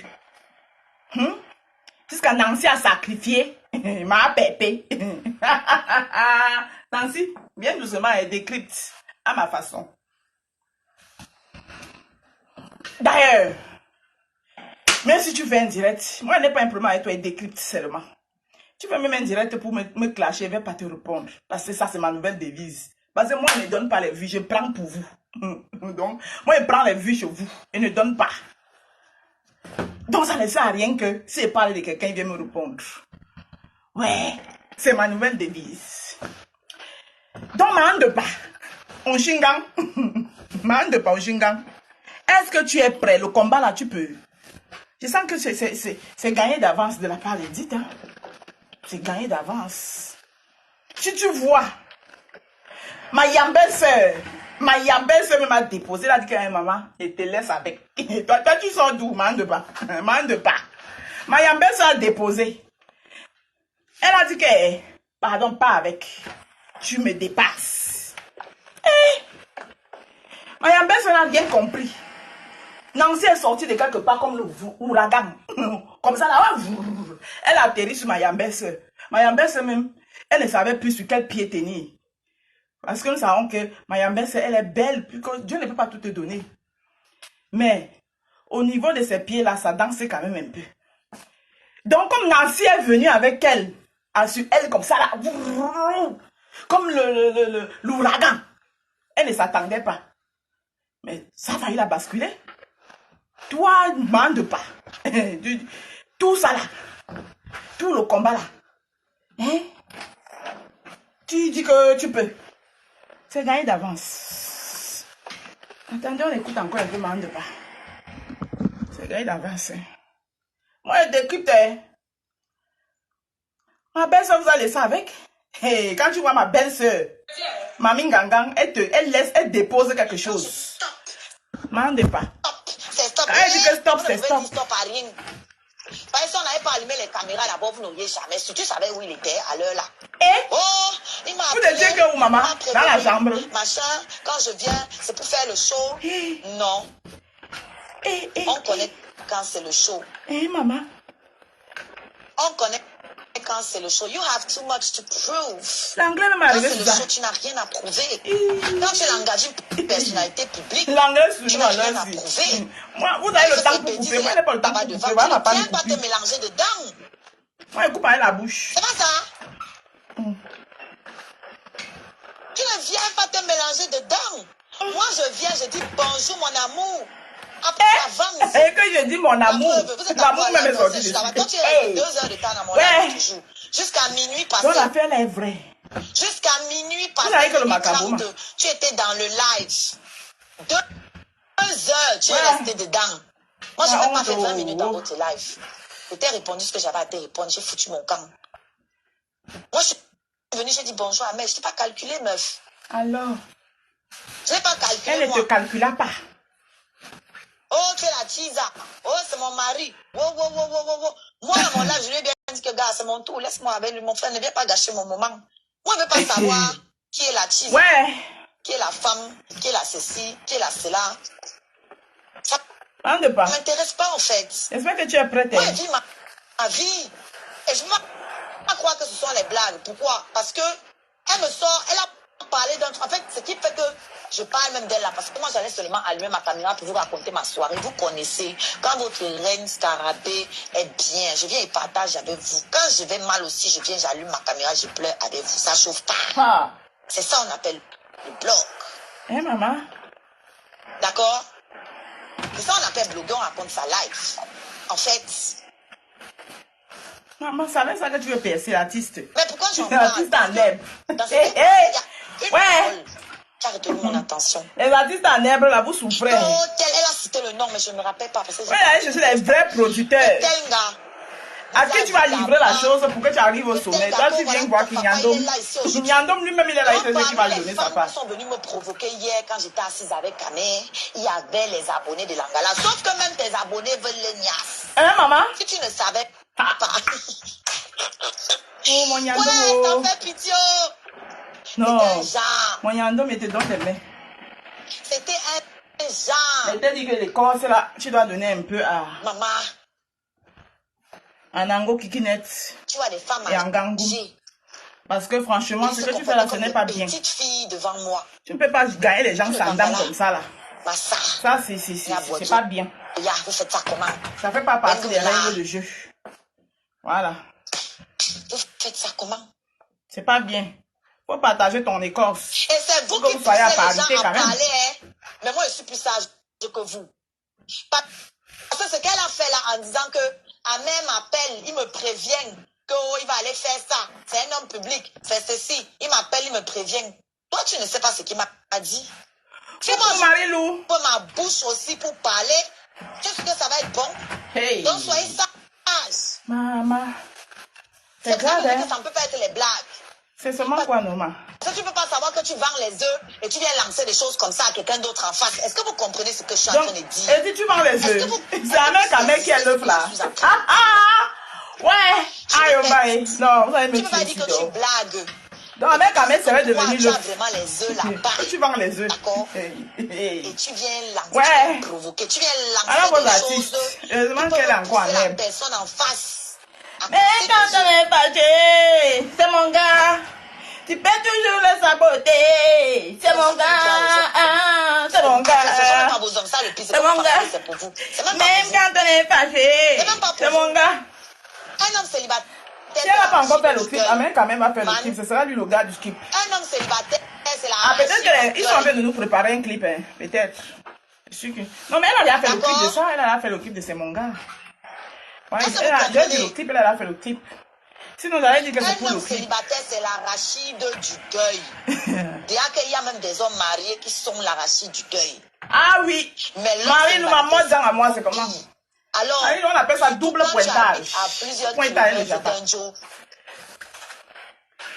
Jusqu'à Nancy a sacrifié ma pépé. Nancy, bien doucement, elle décrypte à ma façon. D'ailleurs, même si tu fais un direct, moi, je n'ai pas un problème avec toi, elle décrypte seulement. Tu fais même un direct pour me clasher, je ne vais pas te répondre. Parce que ça, c'est ma nouvelle devise. Parce que moi, je ne donne pas les vues, je prends pour vous. Donc, moi, je prends les vues chez vous et ne donne pas. Donc, ça ne sert à rien que si je parle de quelqu'un, il vient me répondre. Ouais, c'est ma nouvelle devise. Donc, ma de pas, on chingang. Ma de pas, on chingang. Est-ce que tu es prêt? Le combat là, tu peux. Je sens que c'est gagné d'avance de la part d'Edith. Hein? C'est gagné d'avance. Si tu vois, ma belle-sœur m'a déposé, elle a dit que maman, je te laisse avec. Toi, tu sors d'où, man de pas? Man de pas. Ma belle-sœur a déposé. Elle a dit que, pardon, pas avec. Tu me dépasses. Ma belle-sœur a bien compris. Nancy est sortie de quelque part comme l'ouragan. Comme ça, là, elle a atterri sur ma belle-sœur. Ma belle-sœur même, elle ne savait plus sur quel pied tenir. Parce que nous savons que ma belle-sœur, elle est belle, Dieu ne peut pas tout te donner. Mais, au niveau de ses pieds-là, ça dansait quand même un peu. Donc, comme Nancy est venue avec elle, sur elle comme ça, là, comme l'ouragan, elle ne s'attendait pas. Mais ça a failli la basculer. Toi, ne mande pas. Tout ça là, tout le combat là, hein? Tu dis que tu peux. C'est gagné d'avance. Attendez, on écoute encore un peu, mande pas. C'est gagné d'avance. Hein? Moi, je décrypte. Ma belle-soeur vous a laissé avec. Hey, quand tu vois ma belle-soeur, Mamie Gangang, elle dépose quelque chose. Mande pas.
C'est stop.
Quand elle dit que stop, c'est stop.
Stop à rien. Parce qu'on n'avait pas allumé les caméras là-bas, vous n'auriez jamais su. Tu savais où il était à l'heure là.
Et
Oh, il m'a
vous
appelé.
étiez que où, maman? Dans la chambre.
Machin, quand je viens, c'est pour faire le show. Non. On connaît quand c'est le show.
Maman.
On connaît quand c'est le show. You have too much to prove.
L'anglais même
Quand
arrivé
c'est le
sur ça.
show, tu n'as rien à prouver. Quand tu engages une personnalité publique,
L'anglais sur
tu
nous,
n'as rien à
allez-y.
prouver.
Moi, vous avez le temps pour couper. Moi, je n'ai pas le temps pour couper.
Tu
Voilà,
ne
papa,
viens pas te mélanger dedans.
moi, je coupe avec la bouche.
C'est pas ça. Tu ne viens pas te mélanger dedans. Moi, je viens, je dis bonjour, mon amour. Après, avance.
Et que je dis mon amour. L'amour même est sorti.
Toi, tu es 2 heures de temps dans mon âme toujours. Jusqu'à minuit passé.
Donc, l'affaire est vraie.
Jusqu'à minuit passé.
Vous avez que le macaron.
Tu étais dans le live. 2 heures, tu es resté dedans. Moi, je n'ai pas fait 20 minutes dans votre live. Je t'ai répondu ce que j'avais à te répondre. J'ai foutu mon camp. Moi, je suis venue, j'ai dit bonjour à mère. Je n'ai pas calculé, meuf.
Alors,
Je n'ai pas calculé.
elle ne te calcula pas.
Oh, tu es la Chisa. Oh, c'est mon mari. Oh. Moi, à mon live, je lui ai bien dit que, gars, c'est mon tour. Laisse-moi avec lui. Mon frère ne vient pas gâcher mon moment. Moi, je ne veux pas savoir qui est la Chisa.
Ouais.
Qui est la femme, qui est la ceci, qui est la cela. Ça
Ne
ne
pas.
m'intéresse pas, en fait.
J'espère que tu es prête.
Moi, je vis ma vie. Et je ne veux pas croire que ce sont les blagues. Pourquoi? Parce que elle me sort, elle a parlé d'un truc. En fait, ce qui fait que je parle même d'elle là. Parce que moi, j'allais seulement allumer ma caméra pour vous raconter ma soirée. Vous connaissez, quand votre reine Scarabée est bien, je viens et partage avec vous. Quand je vais mal aussi, je viens, j'allume ma caméra, je pleure avec vous. Ça chauffe pas.
Ah.
C'est ça on appelle le blog.
Maman.
D'accord? C'est ça on appelle bloguer, on raconte sa life. En fait.
Maman, ça va ça que tu veux percer l'artiste.
Mais pourquoi j'en
L'artiste
parle?
en herbe.
Dans cette il y a une parole qui a retenu mon attention.
Les artistes en herbe, là, vous souffrez.
Oh, elle a cité le nom, mais je ne me rappelle pas. Parce que
Oui, allez chercher les vrais producteurs.
tel gars.
À qui tu vas livrer la chose pour que tu arrives au sommet? Toi, tu viens voir Kinyandom. Kinyandom lui-même, il est là, il te dit qu'il va donner sa part.
Les femmes sont venues me provoquer hier quand j'étais assise avec Kamé. Il y avait les abonnés de Langala. Sauf que même tes abonnés veulent les niasses.
Hein, maman?
Si tu ne savais pas.
Oh, mon
Ouais,
Yandom.
t'en fais pitié.
Non.
C'était un genre.
Mon Yandom était dans tes mains.
C'était un genre.
Elle t'a dit que les corses, là, tu dois donner un peu à
Maman,
Anango Kikinet.
tu vois des femmes
Et en Gangou.
âgées.
Parce que franchement, ce que tu fais là, ce n'est pas bien.
Petite fille devant moi.
Tu ne peux pas gagner les gens sans dame comme ça, là.
Ma sœur.
Ça, c'est pas bien.
Vous faites ça comment?
Ça fait pas partie des règles de jeu. Voilà.
Vous faites ça comment?
C'est pas bien. Faut partager ton écorce.
Et c'est vous
Faut que
qui
vous
poussez
soyez à
les
parité
gens
quand
à
même.
parler, hein? Mais moi, je suis plus sage que vous. Parce que ce qu'elle a fait là en disant que Amé m'appelle, il me prévient qu'il va aller faire ça. C'est un homme public, c'est ceci. Il m'appelle, il me prévient. Toi, tu ne sais pas ce qu'il m'a dit. Tu
Faut
moi,
Marie-Lou.
je ma bouche aussi pour parler. Tu sais que ça va être bon.
Hey.
Donc, soyez sages.
Maman.
C'est
C'est
pour ça
grave,
que je dis
hein.
que ça ne peut pas être les blagues.
C'est seulement quoi, Noma?
Parce que tu ne peux pas savoir que tu vends les œufs et tu viens lancer des choses comme ça à quelqu'un d'autre en face. Est-ce que vous comprenez ce que je suis en
Donc,
train de dire?
et si tu vends les
Est-ce
œufs,
que vous-
c'est un mec qui est l'œuf là.
Je suis en train-
Ah ah! Ouais! Aïe, oh, bye. Non, vous allez me
Tu ne peux pas
tuer
dire
ici,
que tu
donc.
blagues.
Donc, un mec à mettre, ça va devenir
Tu as
l'œuf.
vraiment les œufs là-bas.
Et tu vends les œufs.
D'accord.
Hey.
Et tu viens lancer,
Ouais.
tu viens provoquer, tu viens
Alors,
lancer
vos
des
artistes,
choses.
heureusement
qui
qu'elle est
peuvent
encore en
pousser la
herbe.
personne en face. à
Mais
casser
quand
tes
on
œufs.
est fâché, c'est mon gars. Tu peux toujours le saboter. C'est mon gars. Ah, c'est mon
Ce ne sont même
gars.
pas vos hommes, ça le pire, c'est
C'est
pas
mon
pour
gars.
vous, c'est pour vous. C'est même pas
Même
pour vous.
quand on est fâché,
C'est même pas pour
c'est
vous.
mon gars.
Un homme célibataire.
Si elle n'a pas encore fait le
c'est
clip,
la
Amel quand même va faire le
Man.
clip. Ce sera lui le gars du clip.
Un homme célibataire, c'est la
Ah, peut-être
machine
qu'ils sont en train de nous préparer un clip, hein. Peut-être. Je suis que... Non, mais elle a fait le clip de ça. Elle a fait le clip de C'est mon gars. Ouais,
Est-ce que
elle a
vous
déjà
comprenez?
dit le clip, elle a fait le clip. Sinon, j'allais dire que c'est
Un
pour le
homme
clip.
célibataire, c'est l'arachide du deuil. Déjà qu'il y a même des hommes mariés qui sont l'arachide du deuil.
Ah oui.
Mais l'homme
Marie, nous, maman,
célibataire,
dans à moi, c'est comment?
alors,
Marie, nous, on appelle ça double
quand tu
pointage.
habites à plusieurs
Pointage,
kilomètres
déjà pas.
d'un jour,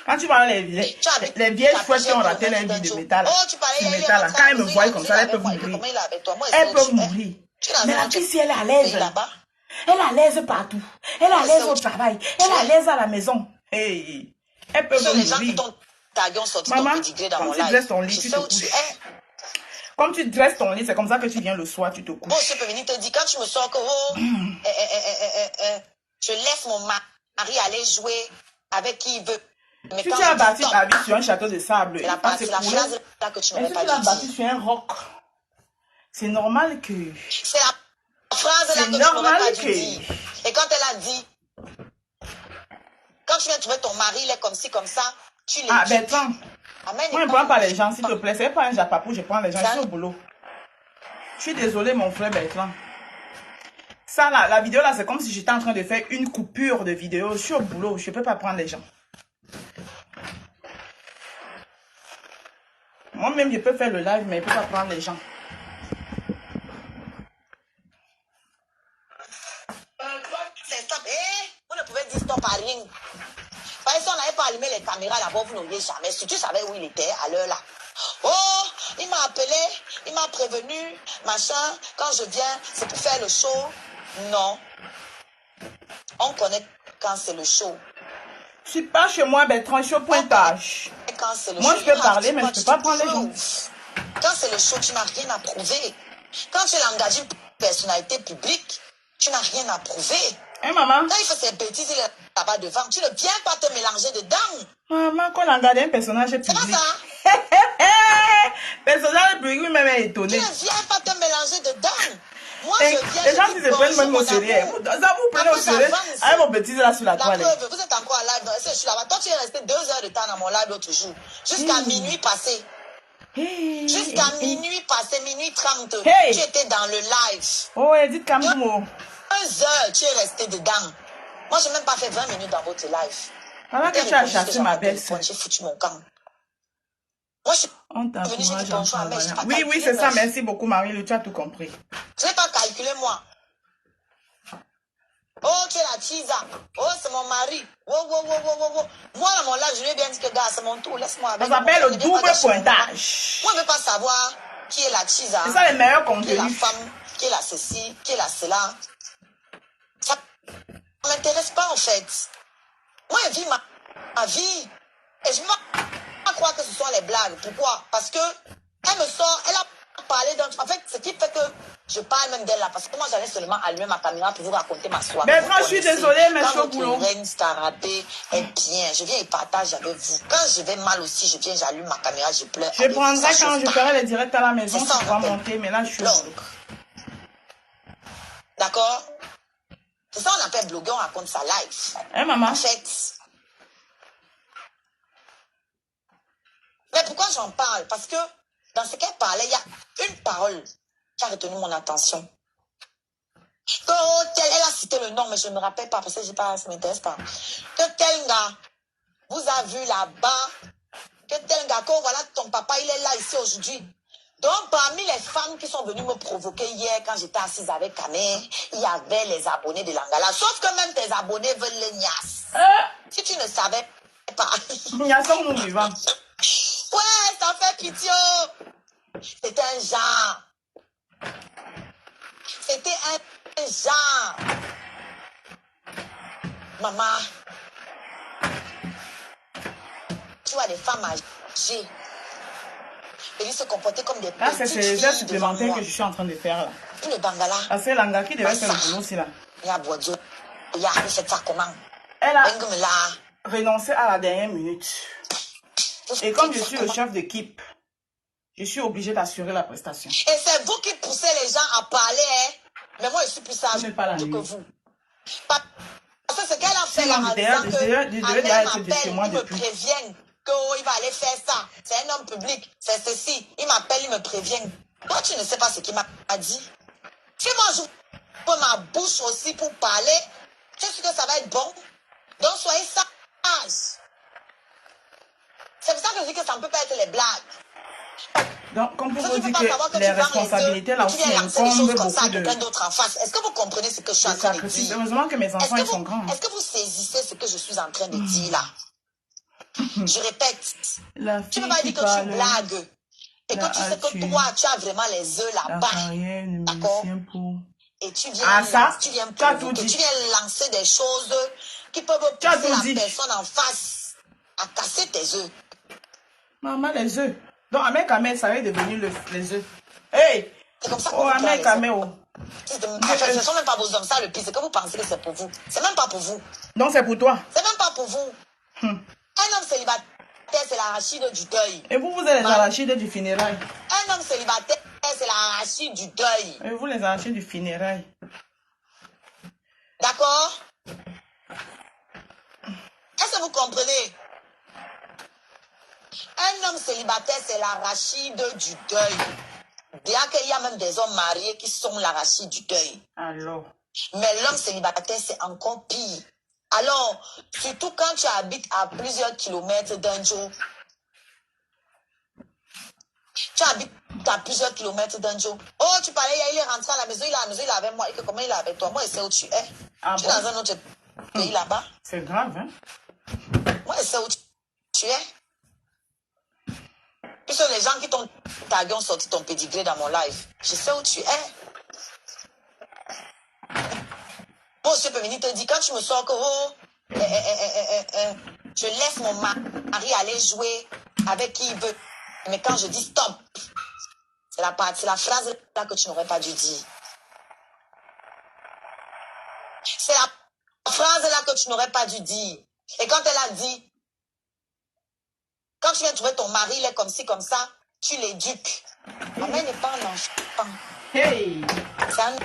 Quand tu vois les vieilles chouettes qui ont raté leur vie de métal, là,
oh, tu parlais,
du métal, là, quand elles me voient comme ça, elles peuvent mourir. Elles peuvent mourir. Mais la fille, si elle est à l'aise, Elle est à l'aise partout. Elle est à l'aise au travail. Elle est à l'aise à la maison. Hey. Elle peut
Ce sont les gens qui
mourir.
t'ont tagué, ont sorti ton
Maman,
pédigré dans
quand
mon
tu
live.
dresses ton lit,
Je
tu
sais
te
où tu
couches.
es.
Comme tu dresses ton lit, c'est comme ça que tu viens le soir, tu te couches.
Bon, je peux venir te dire, quand tu me sors que je laisse mon mari aller jouer avec qui il veut. Mais
Si
quand
tu as
je dis
bâti
stop,
ta vie sur un château de sable,
c'est
il
la,
va
c'est la
s'écrouler.
phrase là que tu
Mais
n'aurais
si
pas
tu l'as
dû
bâti
dire.
sur un roc, c'est normal que...
C'est la phrase là
C'est
que tu n'aurais
normal
pas dû
que...
dire. Et quand elle a dit, quand tu viens trouver ton mari, il est comme ci, comme ça, tu
Ah,
l'équipes.
Bertrand,
Amen.
moi, je ne prends pas les gens, s'il te plaît. C'est pas un japapou, je prends les gens. Je
Ça-
suis au boulot. Je suis désolée, mon frère Bertrand. Ça, là, la vidéo, là, c'est comme si j'étais en train de faire une coupure de vidéo. Je suis au boulot, je ne peux pas prendre les gens. Moi-même, je peux faire le live, mais je ne peux pas prendre les gens.
C'est stop. Vous ne pouvez dire stop à rien. Par exemple, on n'avait pas allumé les caméras là-bas, vous n'auriez jamais su. Tu savais où il était à l'heure là. Oh, il m'a appelé, il m'a prévenu, machin. Quand je viens, c'est pour faire le show. Non. On connaît quand c'est le show.
Je suis pas chez moi, Bertrand, je suis au pointage.
Quand c'est le
Moi,
show,
je peux
you
parler,
have
mais
too
je peux
much
pas
to
prendre les gens.
prove. Quand c'est le show, tu n'as rien à prouver. Quand tu engages une personnalité publique, tu n'as rien à prouver.
Hein, maman?
Quand il fait ses bêtises, il est là-bas devant. Tu ne viens pas te mélanger dedans.
Maman, quand on a regardé un personnage
C'est pas
public.
ça.
Personnage public, lui-même est
Tu
étonné.
ne viens pas te mélanger dedans. Moi,
Et
je viens.
les gens
je
qui
dis
se prennent même
bonjour,
au sérieux.
mon amour.
Ça vous prenez au
Après,
sérieux
j'avance.
avec vos bêtises là sur la
La
toilette.
preuve, vous êtes encore en live. Je suis là-bas. Toi, tu es resté 2 heures de temps dans mon live l'autre jour. Jusqu'à minuit passé. Jusqu'à minuit passé, minuit 30.
Hey.
Tu étais dans le live.
Oh, ouais, dites comme mot.
2 heures, tu es resté dedans. Moi, je n'ai même pas fait 20 minutes dans votre live.
Pendant que
J'étais
tu as
répondu ce que
chassé
j'avais
ma
au téléphone,
belle-sœur.
J'ai foutu mon camp. Moi, je suis
On
venue, j'ai dit
t'encourage en
bonjour à Mère.
travaillant. Oui, oui, c'est ça. Merci beaucoup, Marie. Tu as tout compris.
Je n'ai pas calculé, moi. Oh, tu es la Chisa. Oh, c'est mon mari. Oh, oh, oh, oh, oh, oh. Moi, dans mon live, je lui ai bien dit que, gars, c'est mon tour. Laisse-moi avec.
Ça s'appelle le
Je ne viens pas
double
gâcher mon moment.
pointage.
Moi, je ne veux pas savoir qui est la Chisa,
C'est ça les meilleurs
qui est la
contenus.
femme, qui est la ceci, qui est la cela. Ça ne m'intéresse pas, en fait. Moi, je vis ma vie. Et je ne veux pas croire que ce sont les blagues. Pourquoi? Parce que elle me sort, elle a parlé d'un... En fait, ce qui fait que je parle même d'elle là, parce que moi, j'allais seulement allumer ma caméra pour vous raconter ma soirée.
Bertrand,
Vous
je suis
connaissez.
désolée, mais je
Quand
suis au
votre
boulot.
reine Starabé est bien, je viens et partage avec vous. Quand je vais mal aussi, je viens, j'allume ma caméra, je pleure.
Je
avec vous.
prendrai
Ça
quand
chauffe
je
pas.
ferai les directs à la maison.
C'est ça,
Tu
on
pourras
appelle.
monter, mais là, je suis au
Donc,
boulot.
d'accord? C'est ça on appelle blogueur, on raconte sa life.
Hein, maman?
En fait. Mais pourquoi j'en parle? Parce que dans ce qu'elle parlait, il y a une parole qui a retenu mon attention. Que elle a cité le nom, mais je ne me rappelle pas parce que ça ne m'intéresse pas. Que tel gars vous a vu là-bas, que tel gars, que voilà, ton papa, il est là ici aujourd'hui. Donc, parmi les femmes qui sont venues me provoquer hier, quand j'étais assise avec Kamé, il y avait les abonnés de Langala. Sauf que même tes abonnés veulent les nias. Si tu ne savais pas.
Il y a ça mon vivant.
Ouais, ça fait pitié. C'était un genre. C'était un genre. Maman, tu vois des femmes âgées. Et ils se comportaient comme des
Là,
petites
c'est
filles
les heures
devant
supplémentaires
moi.
que je suis en train de faire là.
Tout le Bangala,
Parce que Langa qui devait faire le boulot aussi là.
il y a Boidzo, il y a fait ça comment?
Elle a
Bengue là.
renoncé à la dernière minute. Et comme je suis le chef d'équipe, je suis obligée d'assurer la prestation.
Et c'est vous qui poussez les gens à parler, hein? Mais moi, je suis plus sage
Mais pas la
que
nuit.
vous. Parce que ce qu'elle a fait
Sinon,
là, en
d'ailleurs,
disant que
déjà
Alain
être de
m'appelle,
chez moi
il me
depuis.
prévienne qu'il va aller faire ça. C'est un homme public, c'est ceci. Il m'appelle, il me prévient. Toi, tu ne sais pas ce qu'il m'a dit. Si moi, j'ouvre ma bouche aussi pour parler, tu sais que ça va être bon. Donc, soyez sages. C'est pour ça que je dis que ça ne peut pas être les blagues.
Donc, comme pour
Je
vous
ne peux
dire
pas savoir
que
que
les
tu vends
responsabilités
les
là
œufs,
aussi
tu viens lancer des choses
incombent
comme ça à
beaucoup de
quelqu'un d'autre en face. Est-ce que vous comprenez ce que je suis en train de
sacrifices.
dire?
Heureusement que mes enfants ils sont grands.
Est-ce que vous saisissez ce que je suis en train de dire là? Je répète.
La
Tu ne
fille
peux pas
qui
dire que tu
parle,
blagues et
la
que tu sais
a
que
tué.
toi, tu as vraiment les œufs
la
là-bas.
carrière du
D'accord?
musicien pour
Et tu viens,
Ah, ça,
tu viens
tu as tout
provoquer,
dit.
tu viens lancer des choses qui peuvent
Tu as
pousser
tout
la
dit.
personne en face à casser tes œufs.
Maman, les œufs. Donc, Ahmed Kamel, ça va devenir les œufs. Hey!
C'est comme ça
Oh,
qu'on vous prend
Ahmed
les
Kamel,
hommes.
oh.
En fait, ce ne sont même pas vos hommes, ça le pire, c'est que vous pensez que c'est pour vous. C'est même pas pour vous.
Donc, c'est pour toi.
C'est même pas pour vous. Un homme célibataire, c'est l'arachide du deuil.
Et vous, vous êtes les arachides du funérail.
Un homme célibataire, c'est l'arachide du deuil.
Et vous, les arachides du funérail.
D'accord? Est-ce que vous comprenez? Un homme célibataire, c'est l'arachide du deuil. Bien qu'il y a même des hommes mariés qui sont l'arachide du deuil.
Alors.
Mais l'homme célibataire, c'est encore pire. Alors, surtout quand tu habites à plusieurs kilomètres d'un jour. Tu habites à plusieurs kilomètres d'un jour. Oh, tu parlais, il est rentré à la maison, il est avec moi. Et que comment il est avec toi? Moi, je sais où tu es.
Ah
tu
bon?
es dans un autre pays là-bas.
C'est grave, hein?
Moi, je sais où tu es. Puisque les gens qui t'ont tagué ont sorti ton pédigré dans mon live. Je sais où tu es. Moi aussi, je peux venir te dire, quand tu me sors que, oh, je laisse mon mari aller jouer avec qui il veut. Mais quand je dis stop, c'est la phrase là que tu n'aurais pas dû dire. C'est la phrase là que tu n'aurais pas dû dire. Et quand elle a dit, quand tu viens trouver ton mari, il est comme ci, comme ça, tu l'éduques. Ma mère n'est pas un enfant.
Hey!
C'est un...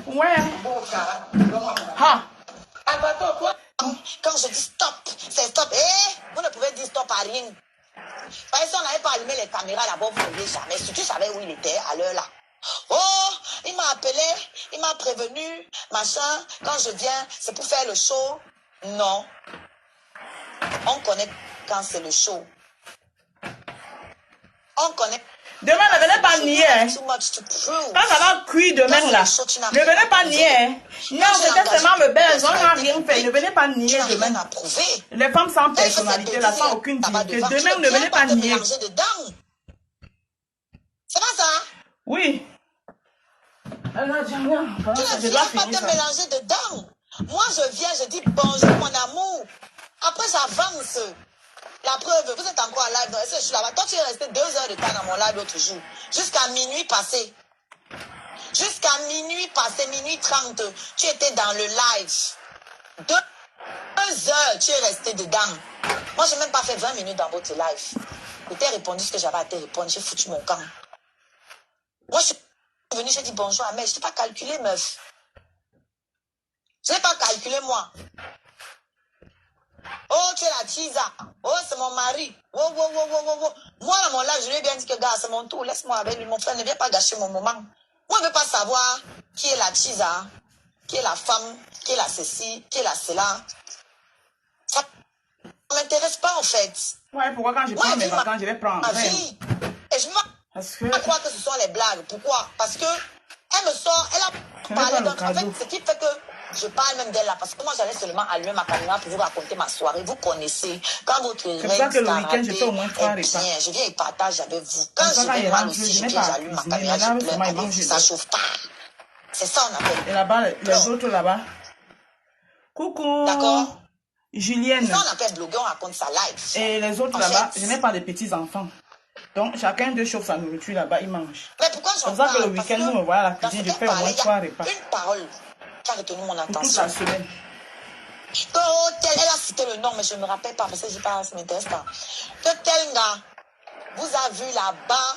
Ouais. Ha!
Quand je dis stop, c'est stop. Eh, vous ne pouvez dire stop à rien. Par exemple, on n'avait pas allumé les caméras là-bas, vous ne pouviez jamais. Si tu savais où il était à l'heure là. Oh, il m'a appelé, il m'a prévenu, machin. Quand je viens, c'est pour faire le show. Non. On connaît quand c'est le show. On connaît.
Demain, ne venez pas nier. Hein. Quand ça va cuire demain là, ne venez pas nier. Hein. Non, c'était seulement le bel, on n'a rien fait. Ne venez pas nier demain. Les femmes sans personnalité, là, sans aucune dignité. Demain, ne venez pas nier.
C'est pas ça?
Oui. Alors,
tu ne viens pas te mélanger dedans. Moi, je viens, je dis bonjour, mon amour. Après, j'avance. La preuve, vous êtes encore en live. Est-ce que je suis là-bas? Toi, tu es resté 2 heures de temps dans mon live l'autre jour. Jusqu'à minuit passé. Jusqu'à minuit passé, minuit 30. Tu étais dans le live. 2 heures, tu es resté dedans. Moi, je n'ai même pas fait 20 minutes dans votre live. Je t'ai répondu ce que j'avais à te répondre. J'ai foutu mon camp. Moi, je suis venue, j'ai dit bonjour à mère. Je n'ai pas calculé, meuf. Je n'ai pas calculé, moi. Oh, tu es la Chiza. Oh, c'est mon mari. Oh, oh, oh, oh, oh, oh. Moi, dans mon live, je lui ai bien dit que, gars, c'est mon tour. Laisse-moi avec lui. Mon frère ne vient pas gâcher mon moment. Moi, je ne veux pas savoir qui est la Chiza, qui est la femme, qui est la ceci, qui est la cela. Ça ne m'intéresse pas, en fait.
Ouais, pourquoi quand je prends mes vacances, je vais prendre
ma vie. Et je ne vais pas croire que ce sont les blagues. Pourquoi? Parce que elle me sort, elle a parlé d'un truc. En fait, ce qui fait que je parle même d'elle là, parce que moi j'allais seulement allumer ma caméra pour vous raconter ma soirée. Vous connaissez, quand votre
c'est ça que le week-end, je fais au moins 3 repas.
Je viens et partage avec vous. Quand je vais mal aussi, je viens, j'allume ma caméra, je pleure avec vous, ça chauffe pas. C'est ça on appelle.
Et là-bas, les autres là-bas. Coucou.
D'accord.
Julienne.
C'est ça on appelle blogueur, on raconte sa life.
Et les autres là-bas, je n'ai pas de petits-enfants. Donc, chacun d'eux chauffe sa nourriture là-bas, il mange.
Mais pourquoi j'en
parle? C'est ça que le
Parce
week-end, vous me voyez à la cuisine, je fais au moins 3 repas.
Une parole qui a retenu mon attention.
Toute la semaine.
Que tel, elle a cité le nom, mais je ne me rappelle pas parce que je pas, ça m'intéresse pas. Que tel gars vous a vu là-bas.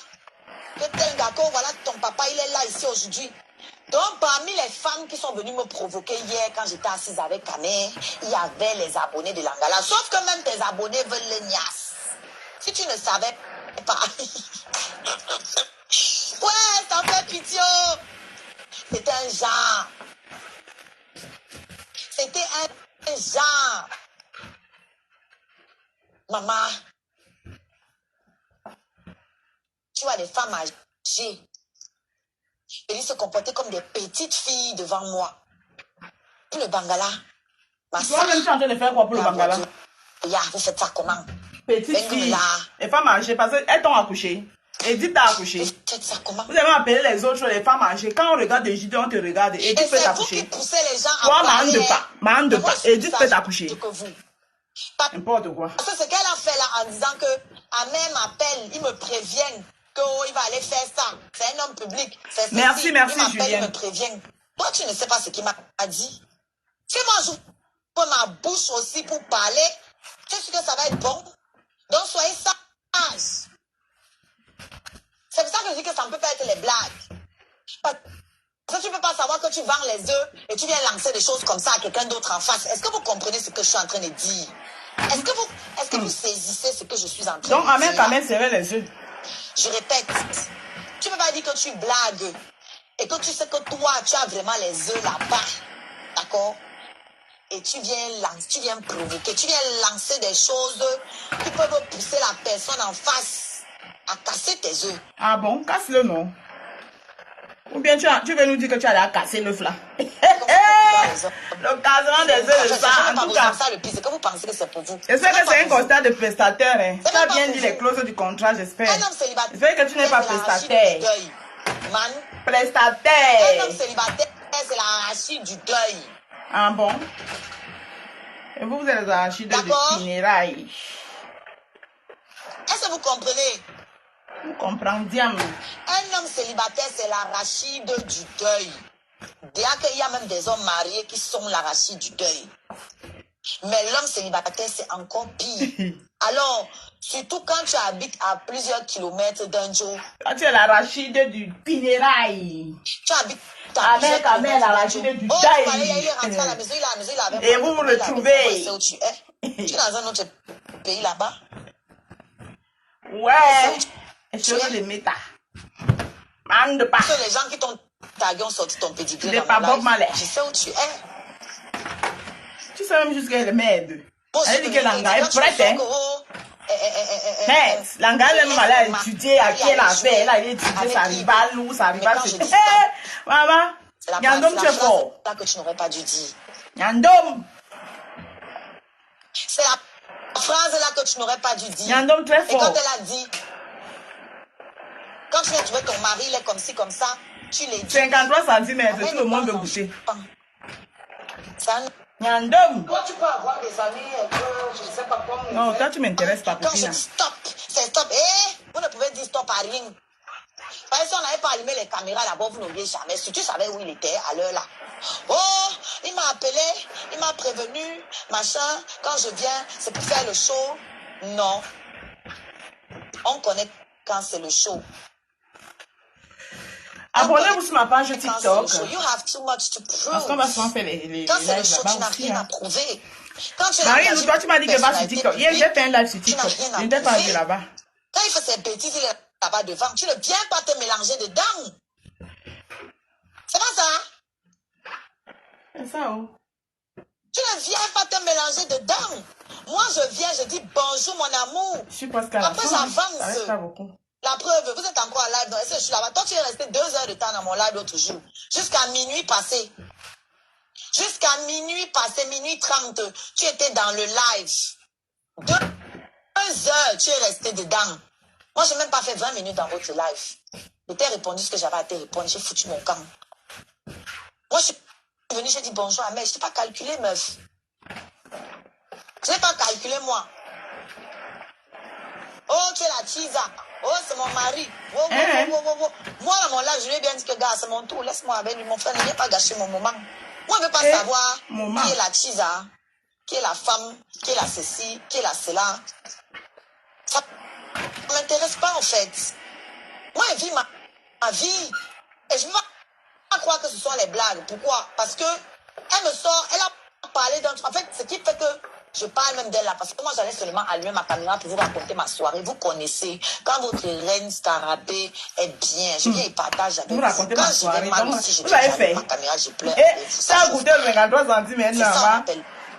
Que tel gars, que voilà, ton papa, il est là ici aujourd'hui. Donc, parmi les femmes qui sont venues me provoquer hier, quand j'étais assise avec Kamé, il y avait les abonnés de Langala. Sauf que même tes abonnés veulent les niasses. Si tu ne savais pas. Ouais, ça fait pitié. C'était un genre. C'était un genre. Maman, tu vois les femmes âgées. Elles se comportaient comme des petites filles devant moi. Pour le Bangala.
Toi-même, tu es en train de faire quoi pour le Bangala?
Vous faites ça comment?
Petite fille. Et femme âgée, parce qu'elles t'ont accouché. Edith t'a accouché.
Faites ça comment?
Vous avez appelé les autres, les femmes âgées. Quand on regarde des vidéos, on te regarde.
Et
Edith peut
c'est vous qui
t'accoucher.
poussez les gens à
Toi,
parler.
m'en de pas. Edith peut t'accoucher.
Que vous.
N'importe quoi.
Parce que ce qu'elle a fait là en disant que Ahmed m'appelle, il me prévient qu'il va aller faire ça. C'est un homme public.
Merci,
il
merci,
m'appelle,
Julien.
il me prévient. Toi, tu ne sais pas ce qu'il m'a dit. Si moi, j'ouvre ma bouche aussi pour parler, tu sais que ça va être bon. Donc, soyez sages. C'est pour ça que je dis que ça ne peut pas être les blagues. Parce que tu ne peux pas savoir que tu vends les œufs et tu viens lancer des choses comme ça à quelqu'un d'autre en face. Est-ce que vous comprenez ce que je suis en train de dire? Est-ce que vous saisissez ce que je suis en train de dire?
Donc, Ahmed quand même servait les œufs.
Je répète, tu ne peux pas dire que tu blagues et que tu sais que toi, tu as vraiment les œufs là-bas. D'accord? Et tu viens provoquer, tu viens lancer des choses qui peuvent pousser la personne en face à casser tes œufs.
Ah bon? Casse-le, non? Ou bien tu veux nous dire que tu allais casser l'œuf là? Le casement des œufs de ça, en tout cas.
Le pire, c'est que vous pensez que c'est pour vous.
J'espère que c'est un constat de prestataire. Hein. Tu as bien dit les clauses du contrat, j'espère.
Un homme célibataire.
J'espère que tu n'es pas prestataire.
Man.
Prestataire.
Un homme célibataire, c'est l'arachide du deuil.
Ah bon? Et vous êtes les arachides de funérailles.
Est-ce que vous comprenez?
Vous comprenez? Un
homme célibataire, c'est l'arachide du deuil. Déjà qu'il y a même des hommes mariés qui sont l'arachide du deuil. Mais l'homme célibataire, c'est encore pire. Alors, surtout quand tu habites à plusieurs kilomètres d'un jour.
Quand tu es l'arachide du funérailles.
Tu habites à plusieurs kilomètres
l'arachide du deuil.
Il est rentré à la maison, il avait...
Et vous vous retrouvez.
Tu es dans un autre pays là-bas.
Ouais. Et je vais les mettre. Mande pas.
Que les gens qui t'ont tagué ont sorti ton pédigré
dans mon live.
Je sais où tu es.
Tu sais même jusqu'à le m'aide.
Bon,
elle dit que Langa est prête, hein. Mais Langa, elle a étudié à qui elle a fait. Elle a étudié sa rivale ou sa rivale. Maman, Yandom, tu es fort.
C'est là que tu n'aurais pas dû dire.
Yandom.
C'est la phrase là que tu n'aurais pas dû dire.
Yandom, très fort.
Et quand elle a dit, quand tu viens trouver ton mari, il est comme ci, comme ça, tu l'as dit.
53 cm, tout le monde veut goûter. Yandom.
Toi, tu peux avoir des amis que je ne sais pas comment.
Non, toi, tu m'intéresses pas,
Quand je
copine.
dis stop, c'est stop. Eh, vous ne pouvez dire stop à rien. Parce que si on n'avait pas allumé les caméras là-bas, vous n'auriez jamais su. Tu savais où il était à l'heure là. Oh, il m'a appelé, il m'a prévenu, machin. Quand je viens, c'est pour faire le show. Non. On connaît quand c'est le show.
Abonnez-vous sur ma page TikTok.
You have too much to prove.
Parce qu'on va souvent faire les
quand c'est le show,
là-bas
tu n'as
aussi.
rien à prouver. Quand tu
Marie, toi, tu m'as dit que va sur TikTok. Hier, j'ai fait un live sur TikTok. Je n'étais pas vu là-bas.
Quand il fait ses bêtises, il est là-bas devant. Tu ne viens pas te mélanger dedans. C'est pas ça?
C'est ça, oh.
Tu ne viens pas te mélanger dedans. Moi, je viens, je dis bonjour, mon amour.
Je suis presque à la
Après,
fin.
j'avance.
Ça reste pas beaucoup.
La preuve, vous êtes encore en live. Donc, est-ce que je suis là-bas? Toi, tu es resté 2 heures de temps dans mon live l'autre jour. Jusqu'à minuit passé. Jusqu'à minuit passé, minuit 30. Tu étais dans le live. 2 heures, tu es resté dedans. Moi, je n'ai même pas fait 20 minutes dans votre live. Je t'ai répondu ce que j'avais à te répondre. J'ai foutu mon camp. Moi, je suis venue, j'ai dit bonjour à mère. Je n'ai pas calculé, meuf. Je n'ai pas calculé, moi. Oh, tu es la Tisa. Oh, c'est mon mari. Oh, oh, oh, oh, oh. Moi, dans mon live, je lui ai bien dit que, gars, c'est mon tour. Laisse-moi avec lui. Mon frère ne vient pas gâcher mon moment. Moi, je ne veux pas savoir qui est la Tisa, qui est la femme, qui est la ceci, qui est la cela. Ça ne m'intéresse pas, en fait. Moi, je vis ma vie. Et je ne veux pas croire que ce sont les blagues. Pourquoi? Parce que elle me sort, elle a parlé d'un truc. En fait, ce qui fait que je parle même d'elle là, parce que moi j'allais seulement allumer ma caméra pour vous raconter ma soirée. Vous connaissez, quand votre reine Scarabée est bien, je viens et partage avec vous.
Vous racontez ma soirée,
mal aussi, je
vous avez fait.
ma caméra, je pleure.
Et ça a goûté le 53 cm là-bas.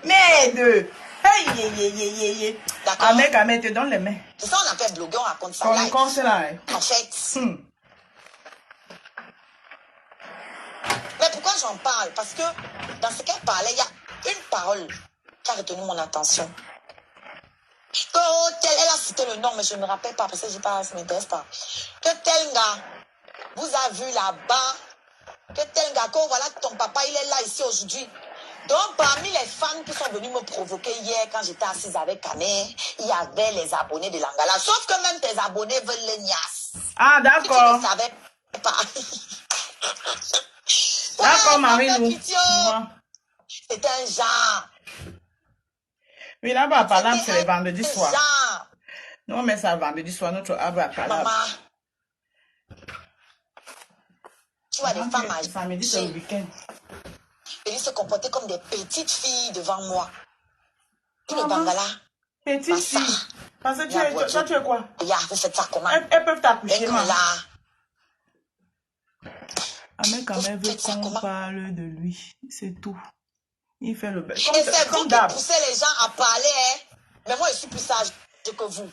Merde! Hey,
d'accord.
Ahmed, te donne les mains.
C'est ça on appelle bloguer, on raconte ça.
On raconte là.
En fait. Mais pourquoi j'en parle? Parce que dans ce qu'elle parlait, il y a une parole qui a retenu mon attention. Elle a cité le nom, mais je ne me rappelle pas parce que ça ne m'intéresse pas. Que tel gars vous a vu là-bas, que tel gars, que voilà, ton papa, il est là ici aujourd'hui. Donc, parmi les femmes qui sont venues me provoquer hier, quand j'étais assise avec Kané, il y avait les abonnés de Langala. Sauf que même tes abonnés veulent les niasses.
Ah, d'accord.
Tu ne savais pas.
D'accord, Marie-Lou.
C'est un genre.
Oui, là-bas, à Palam, c'est les vendredis soirs.
Genre.
Nous, on met ça vendredi soir, notre arbre à Palam.
Maman. Tu vois des femmes âgées.
Samedi, c'est le week-end.
Ils se comportaient comme des petites filles devant moi. Tout le Bangala.
Petite fille. Parce que toi, tu es quoi?
Vous faites ça comment?
Elles peuvent t'accoucher, maman.
Là.
Mais quand même, veut qu'on parle de lui. C'est tout. Il fait le bel.
Et c'est vous qui poussez les gens à parler, hein? Mais moi, je suis plus sage que vous.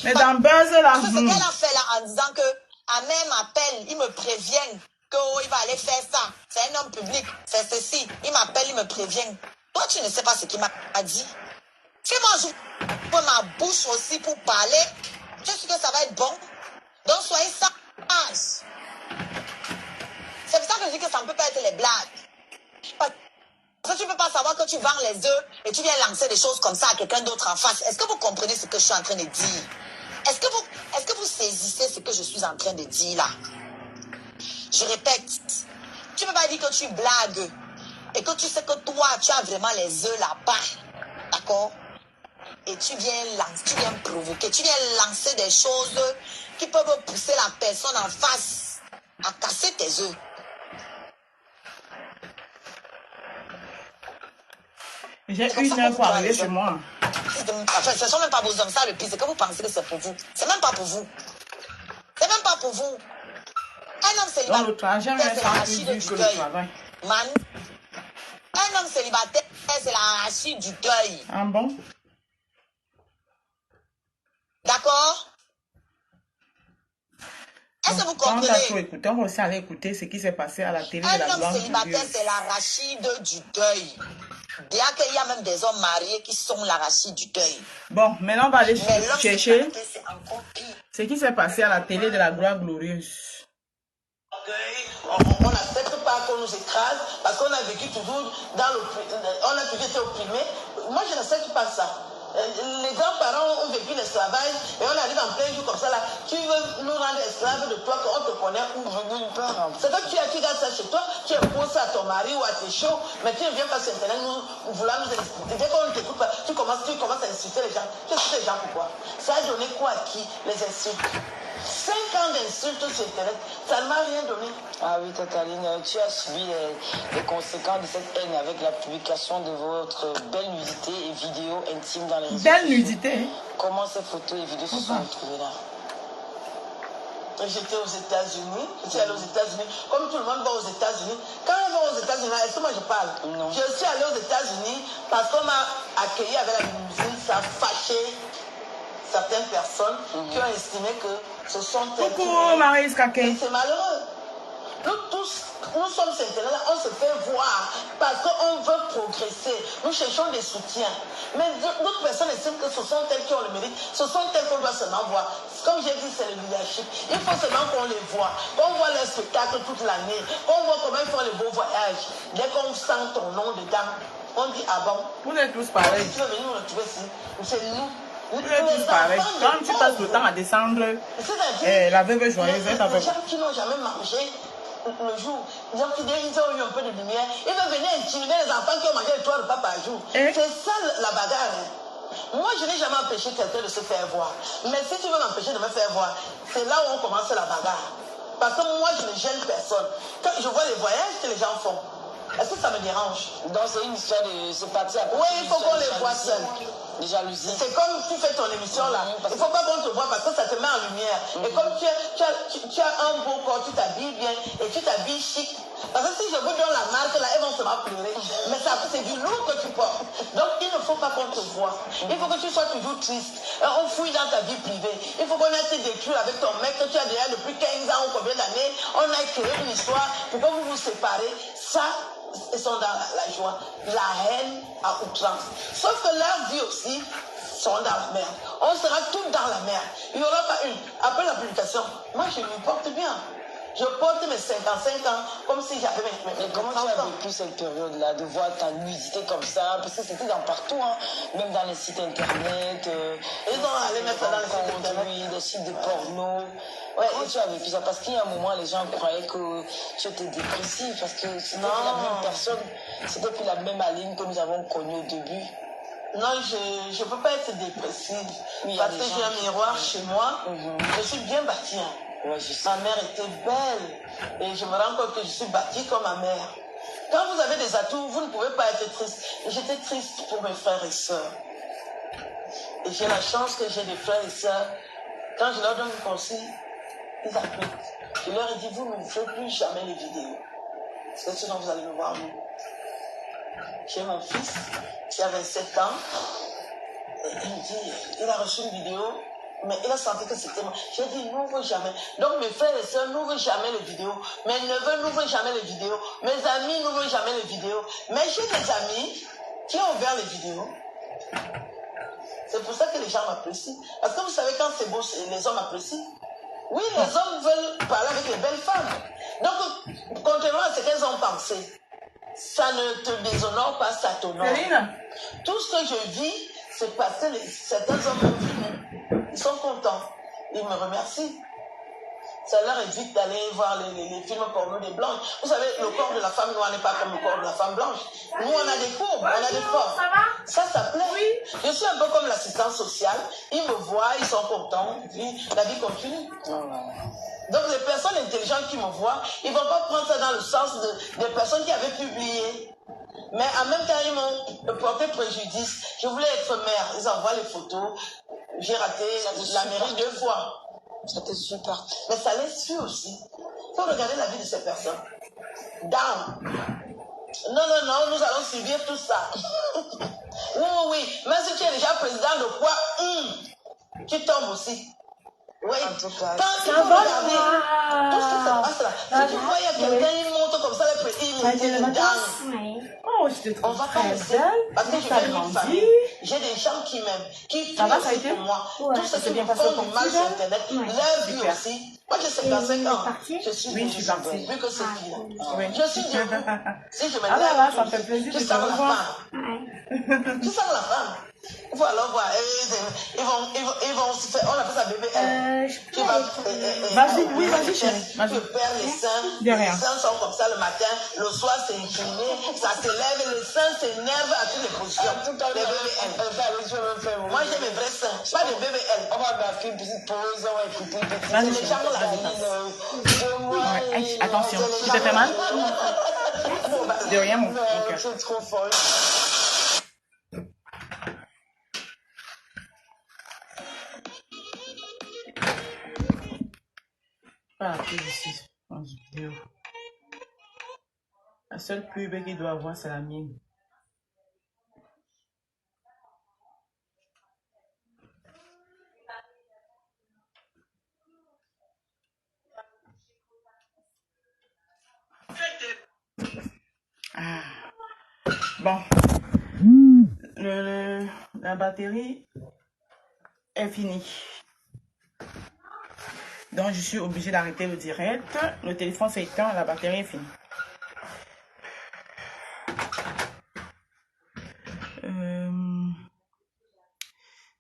Mais dans Buzz, là...
C'est ce qu'elle a fait là en disant que Amel m'appelle, il me prévient qu'il va aller faire ça. C'est un homme public, c'est ceci. Il m'appelle, il me prévient. Toi, tu ne sais pas ce qu'il m'a dit. Si moi, j'ouvre ma bouche aussi pour parler, je suis que ça va être bon. Donc, soyez sages. C'est pour ça que je dis que ça ne peut pas être les blagues. Parce que tu ne peux pas savoir que tu vends les œufs et tu viens lancer des choses comme ça à quelqu'un d'autre en face. Est-ce que vous comprenez ce que je suis en train de dire? Est-ce que vous saisissez ce que je suis en train de dire là? Je répète, tu ne peux pas dire que tu blagues et que tu sais que toi, tu as vraiment les œufs là-bas. D'accord? Et tu viens provoquer, tu viens lancer des choses qui peuvent pousser la personne en face à casser tes œufs.
J'ai une heure pour arriver chez moi.
Enfin, ce ne sont même pas vos hommes, ça le pire, c'est que vous pensez que c'est pour vous. C'est même pas pour vous. C'est même pas pour vous. Un homme célibataire, c'est l'arachide du deuil. Man, un homme célibataire, c'est l'arachide du deuil.
Ah bon?
D'accord? Est-ce que vous comprenez?
On a tout écouté, on va aussi aller écouter ce qui s'est passé à la télé de la
gloire de Dieu. Un homme célibataire, c'est l'arachide du deuil. Bien qu'il y a même des hommes mariés qui sont l'arachide du deuil.
Bon, maintenant on va aller chercher ce qui s'est passé à la télé de la gloire glorieuse.
On n'accepte pas qu'on nous écrase parce qu'on a vécu toujours on a toujours été opprimé. Moi, je n'accepte pas ça. Les grands-parents ont vécu l'esclavage et on arrive en plein jour comme ça là. Tu veux nous rendre esclaves de toi qu'on te connaît où? C'est toi tu gardes ça chez toi, tu imposes ça à ton mari ou à tes shows, mais tu ne viens pas sur internet vouloir nous insulter. Dès qu'on ne t'écoute pas, tu commences à insulter les gens. Tu insultes les gens pourquoi? Ça a donné quoi à qui? Les insultes. 5 ans d'insultes sur internet, ça ne m'a rien donné.
Ah oui, Tataline, tu as subi les conséquences de cette haine avec la publication de votre belle nudité et vidéos intimes dans les réseaux sociaux.
Belle nudité?
Comment ces photos et vidéos se sont retrouvées là?
J'étais aux États-Unis, je suis allée aux États-Unis, comme tout le monde va aux États-Unis. Quand on va aux États-Unis, est-ce que moi je parle?
Non.
Je suis allée aux États-Unis parce qu'on m'a accueilli avec la limousine, ça a fâché certaines personnes qui ont estimé que ce sont elles.
Coucou Marie Kake.
C'est malheureux. Nous tous, nous sommes sur Internet, on se fait voir parce qu'on veut progresser. Nous cherchons des soutiens. Mais d'autres personnes estiment que ce sont elles qui ont le mérite. Ce sont elles qu'on doit seulement voir. Comme j'ai dit, c'est le leadership. Il faut seulement qu'on les voit. Qu'on voit leur spectacle toute l'année. Qu'on voit comment ils font les beaux voyages. Dès qu'on sent ton nom dedans, on dit ah bon.
Vous êtes tous pareils.
Tu veux venir nous retrouver ici? C'est nous.
Vous êtes tous pareils. Quand tu passes le temps à descendre, la veuve joyeuse est avec.
Les gens qui n'ont jamais mangé le jour, ils ont eu un peu de lumière. Ils veulent venir intimider les enfants qui ont mangé 3 repas par jour. C'est ça la bagarre. Moi, je n'ai jamais empêché quelqu'un de se faire voir. Mais si tu veux m'empêcher de me faire voir, c'est là où on commence la bagarre. Parce que moi, je ne gêne personne. Quand je vois les voyages que les gens font, est-ce que ça me dérange?
Donc c'est une histoire de se partir à
Oui, il faut qu'on les voit seuls.
Des jalousies.
C'est comme tu fais ton émission là. Il ne faut pas qu'on te voit parce que ça te met en lumière. Et comme tu as un beau corps, tu t'habilles bien et tu t'habilles chic. Parce que si je vous donne la marque là, elles vont se pleurer. Mais ça, c'est du lourd que tu portes. Donc il ne faut pas qu'on te voit. Il faut que tu sois toujours triste. On fouille dans ta vie privée. Il faut qu'on ait été détruit avec ton mec que tu as déjà depuis 15 ans ou combien d'années. On a créé une histoire pour que vous vous séparez. Ça, ils sont dans la joie, la haine à outrance. Sauf que leur vie aussi, seront dans la merde. On sera tous dans la merde. Il n'y aura pas une. Après la publication, moi je me porte bien. Je porte mes 55 ans comme si j'avais mes
comment tu as vécu cette période-là, de voir ta nudité comme ça? Parce que c'était dans partout, hein, même dans les sites internet.
Ils ont allé mettre ça dans les sites internet.
Oui, des sites de porno. Ouais, comment tu as vécu ça? Parce qu'il y a un moment, les gens croyaient que tu étais dépressif, parce que c'était plus la même personne, c'était plus la même Aline que nous avons connue au début.
Non, je ne peux pas être dépressive. Oui, parce que j'ai un miroir chez moi. Je suis bien bâtie. Hein.
Ouais,
ma mère était belle. Et je me rends compte que je suis bâtie comme ma mère. Quand vous avez des atouts, vous ne pouvez pas être triste. J'étais triste pour mes frères et sœurs. Et j'ai la chance que j'ai des frères et sœurs. Quand je leur donne un conseil, ils appliquent. Je leur ai dit, vous ne faites plus jamais les vidéos. Parce que sinon, vous allez me voir, nous. J'ai mon fils qui a 27 ans. Et il me dit, il a reçu une vidéo, mais il a senti que c'était moi. J'ai dit, n'ouvre jamais. Donc mes frères et sœurs n'ouvrent jamais les vidéos. Mes neveux n'ouvrent jamais les vidéos. Mes amis n'ouvrent jamais les vidéos. Mais j'ai des amis qui ont ouvert les vidéos. C'est pour ça que les gens m'apprécient. Parce que vous savez, quand c'est beau, les hommes apprécient. Oui, les hommes veulent parler avec les belles femmes. Donc, contrairement à ce qu'elles ont pensé, ça ne te déshonore pas, ça t'honore. Tout ce que je vis, c'est parce que certains hommes ont vu, ils sont contents, ils me remercient. Ça leur évite d'aller voir les films porno des blanches. Vous savez, le corps de la femme noire n'est pas comme le corps de la femme blanche. Nous, on a des courbes, on a des formes. Ça plaît. Oui. Je suis un peu comme l'assistante sociale. Ils me voient, ils sont contents, puis la vie continue. Donc les personnes intelligentes qui me voient, ils ne vont pas prendre ça dans le sens des personnes qui avaient publié. Mais en même temps, ils m'ont porté préjudice. Je voulais être mère. Ils envoient les photos. J'ai raté la mairie 2 fois.
Ça te suit partout.
Mais ça les suit aussi. Il faut regarder la vie de ces personnes. Down. Non, nous allons subir tout ça. Oui. Même si tu es déjà président de quoi, tu tombes aussi. Oui.
En tout cas,
quand il faut regarder tout ce qui se passe là. Si tu vois, il y a quelqu'un, il monte comme ça, il me down.
Oh, j'étais trop
on va pas laisser. Parce que je viens d'une famille. J'ai des gens qui m'aiment, qui prient aussi pour moi. Tout ce qui me font du mal sur Internet, leur vie aussi. Moi, j'ai 55 ans. Je suis
oui, je suis partie.
Vu que c'est fille.
Oui.
Je suis debout. Si je me lève,
là, ça me fait plaisir de
tu
te
sens la
revoir.
femme. Tu sens la femme. Il faut alors voir. Ils vont se faire. On appelle ça bébé L. Tu vas.
Vas-y, oui, vas-y, chérie.
Tu perds les seins. Les seins sont comme ça le matin. Le soir, c'est incliné. Ça s'élève et les seins s'énervent à toutes les positions. Les bébés L. Moi, j'ai mes vrais seins. Pas de bébé L. On va faire une petite pause. On va écouter. Les gens la vie.
Attention, tu te fais mal? De rien, mon cœur.
C'est trop fort.
Pas la pub ici, en vidéo. La seule pub qu'il doit avoir, c'est la mienne. Ah. Bon. La batterie est finie. Donc, je suis obligée d'arrêter le direct. Le téléphone s'est éteint, la batterie est finie.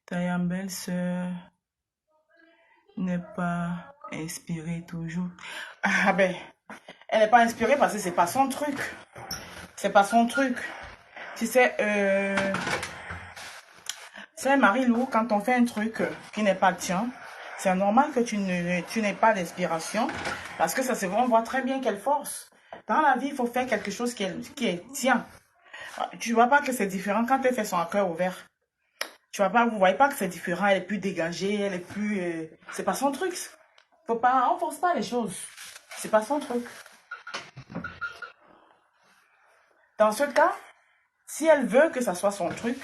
Ta belle-sœur n'est pas inspirée toujours. Ah ben, elle n'est pas inspirée parce que c'est pas son truc. C'est pas son truc. Tu sais, c'est Marie-Lou, quand on fait un truc qui n'est pas le tien, c'est normal que tu n'aies pas d'inspiration parce que ça se voit, on voit très bien qu'elle force. Dans la vie, il faut faire quelque chose qui est tien. Tu vois pas que c'est différent quand elle fait son cœur ouvert. Tu vois pas, vous voyez pas que c'est différent, elle est plus dégagée, elle est plus... c'est pas son truc. Faut pas, on force pas les choses. C'est pas son truc. Dans ce cas, si elle veut que ça soit son truc,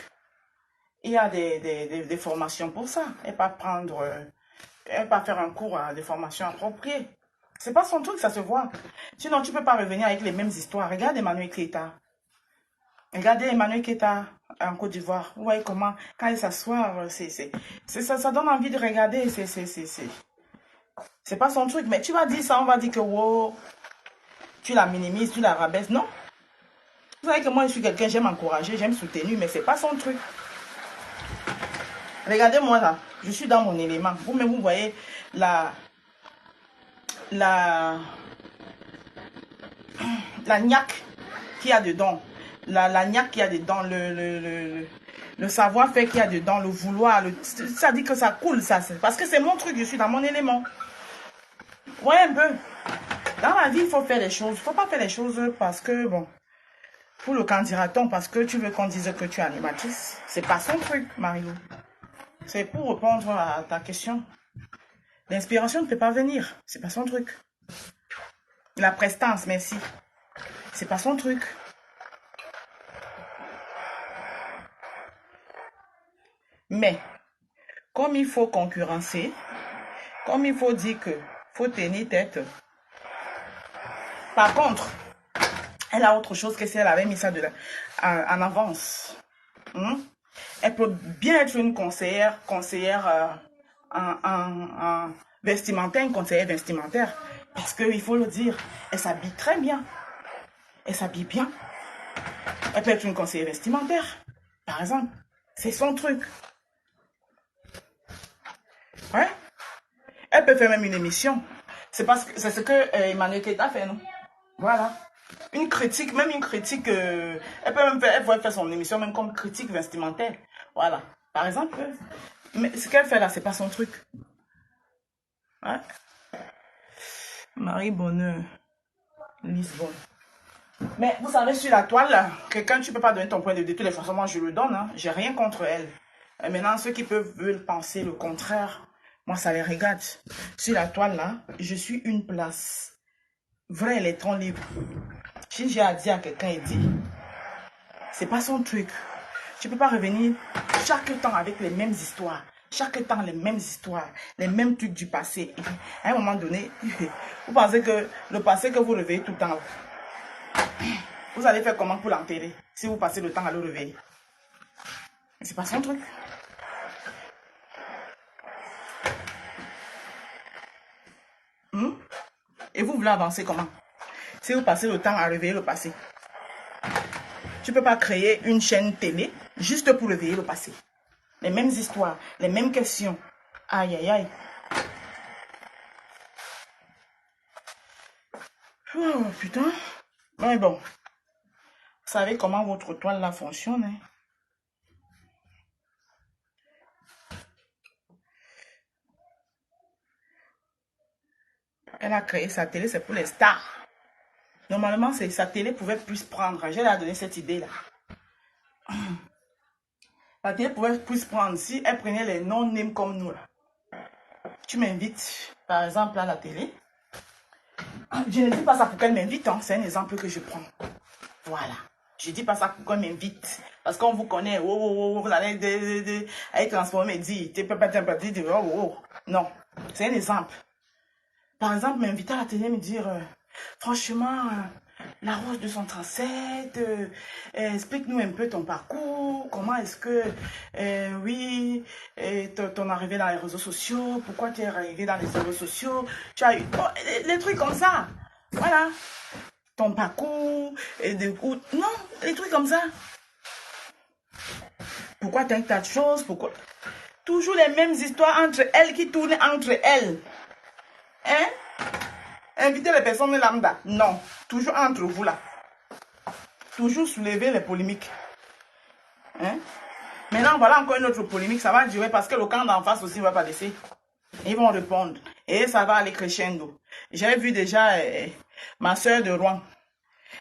il y a des formations pour ça. Elle va prendre... elle va faire un cours de formation appropriée. C'est pas son truc, ça se voit. Sinon, tu peux pas revenir avec les mêmes histoires. Regarde Emmanuel Cléta. Regardez Emmanuel Keta en Côte d'Ivoire. Vous voyez comment, quand il s'assoit, ça donne envie de regarder. C'est pas son truc. Mais tu vas dire ça, on va dire que wow, tu la minimises, tu la rabaisses. Non. Vous savez que moi, je suis quelqu'un, j'aime encourager, j'aime soutenir, mais c'est pas son truc. Regardez-moi là, je suis dans mon élément. Vous-même, vous voyez la niaque qu'il y a dedans. La niaque qu'il y a dedans, le savoir-faire qu'il y a dedans, le vouloir. Ça dit que ça coule, ça. Parce que c'est mon truc, je suis dans mon élément. Ouais, un peu. Dans la vie, il faut faire les choses. Il ne faut pas faire les choses parce que, bon, pour le candidaton, parce que tu veux qu'on dise que tu es animatrice. C'est pas son truc, Mario. C'est pour répondre à ta question. L'inspiration ne peut pas venir. C'est pas son truc. La prestance, merci. C'est pas son truc. Mais, comme il faut concurrencer, comme il faut dire que faut tenir tête. Par contre, elle a autre chose que si elle avait mis ça en avance. Elle peut bien être une conseillère en vestimentaire, une conseillère vestimentaire. Parce qu'il faut le dire, elle s'habille très bien. Elle s'habille bien. Elle peut être une conseillère vestimentaire, par exemple. C'est son truc. Ouais. Elle peut faire même une émission. C'est ce que Emmanuel Keta fait, non? Voilà. Une critique, même une critique. Elle peut même faire, elle pourrait faire son émission même comme critique vestimentaire. Voilà. Par exemple. Mais ce qu'elle fait là, c'est pas son truc. Ouais. Marie Bonheur. Lisbonne. Mais vous savez, sur la toile, là, quelqu'un, tu peux pas donner ton point de vue. De toutes les façons, moi, je le donne. Hein. J'ai rien contre elle. Et maintenant, ceux qui veulent penser le contraire, moi, ça les regarde. Sur la toile, là, je suis une place. Vrai électron libre. Si j'ai à dire à quelqu'un, il dit, c'est pas son truc. Tu peux pas revenir chaque temps avec les mêmes histoires. Chaque temps, les mêmes histoires. Les mêmes trucs du passé. Et à un moment donné, vous pensez que le passé que vous réveillez tout le temps, vous allez faire comment pour l'enterrer si vous passez le temps à le réveiller? C'est pas son truc. Et vous voulez avancer comment? Si vous passez le temps à réveiller le passé. Tu ne peux pas créer une chaîne télé juste pour réveiller le passé. Les mêmes histoires, les mêmes questions. Aïe, aïe, aïe. Oh, putain. Mais bon. Vous savez comment votre toile là fonctionne, hein? Elle a créé sa télé, c'est pour les stars. Normalement, sa télé pouvait plus prendre. Je lui ai donné cette idée-là. La télé pouvait plus prendre si elle prenait les non-names comme nous. Là. Tu m'invites, par exemple, à la télé. Je ne dis pas ça pour qu'elle m'invite. Hein. C'est un exemple que je prends. Voilà. Je ne dis pas ça pour qu'elle m'invite. Parce qu'on vous connaît. Vous allez être transformé et dire. Non. C'est un exemple. Par exemple, m'inviter à la télé et me dire, franchement, la rose de 137, explique-nous un peu ton parcours, comment est-ce que, oui, ton arrivée dans les réseaux sociaux, pourquoi tu es arrivé dans les réseaux sociaux, tu as eu, bon, les trucs comme ça, voilà, ton parcours, et non, les trucs comme ça. Pourquoi tu as un tas de choses, pourquoi, toujours les mêmes histoires entre elles qui tournent entre elles. Hein? Inviter les personnes lambda. Non. Toujours entre vous là. Toujours soulever les polémiques. Hein? Maintenant, voilà encore une autre polémique. Ça va durer parce que le camp d'en face aussi ne va pas laisser. Ils vont répondre. Et ça va aller crescendo. J'ai vu déjà ma soeur de Rouen.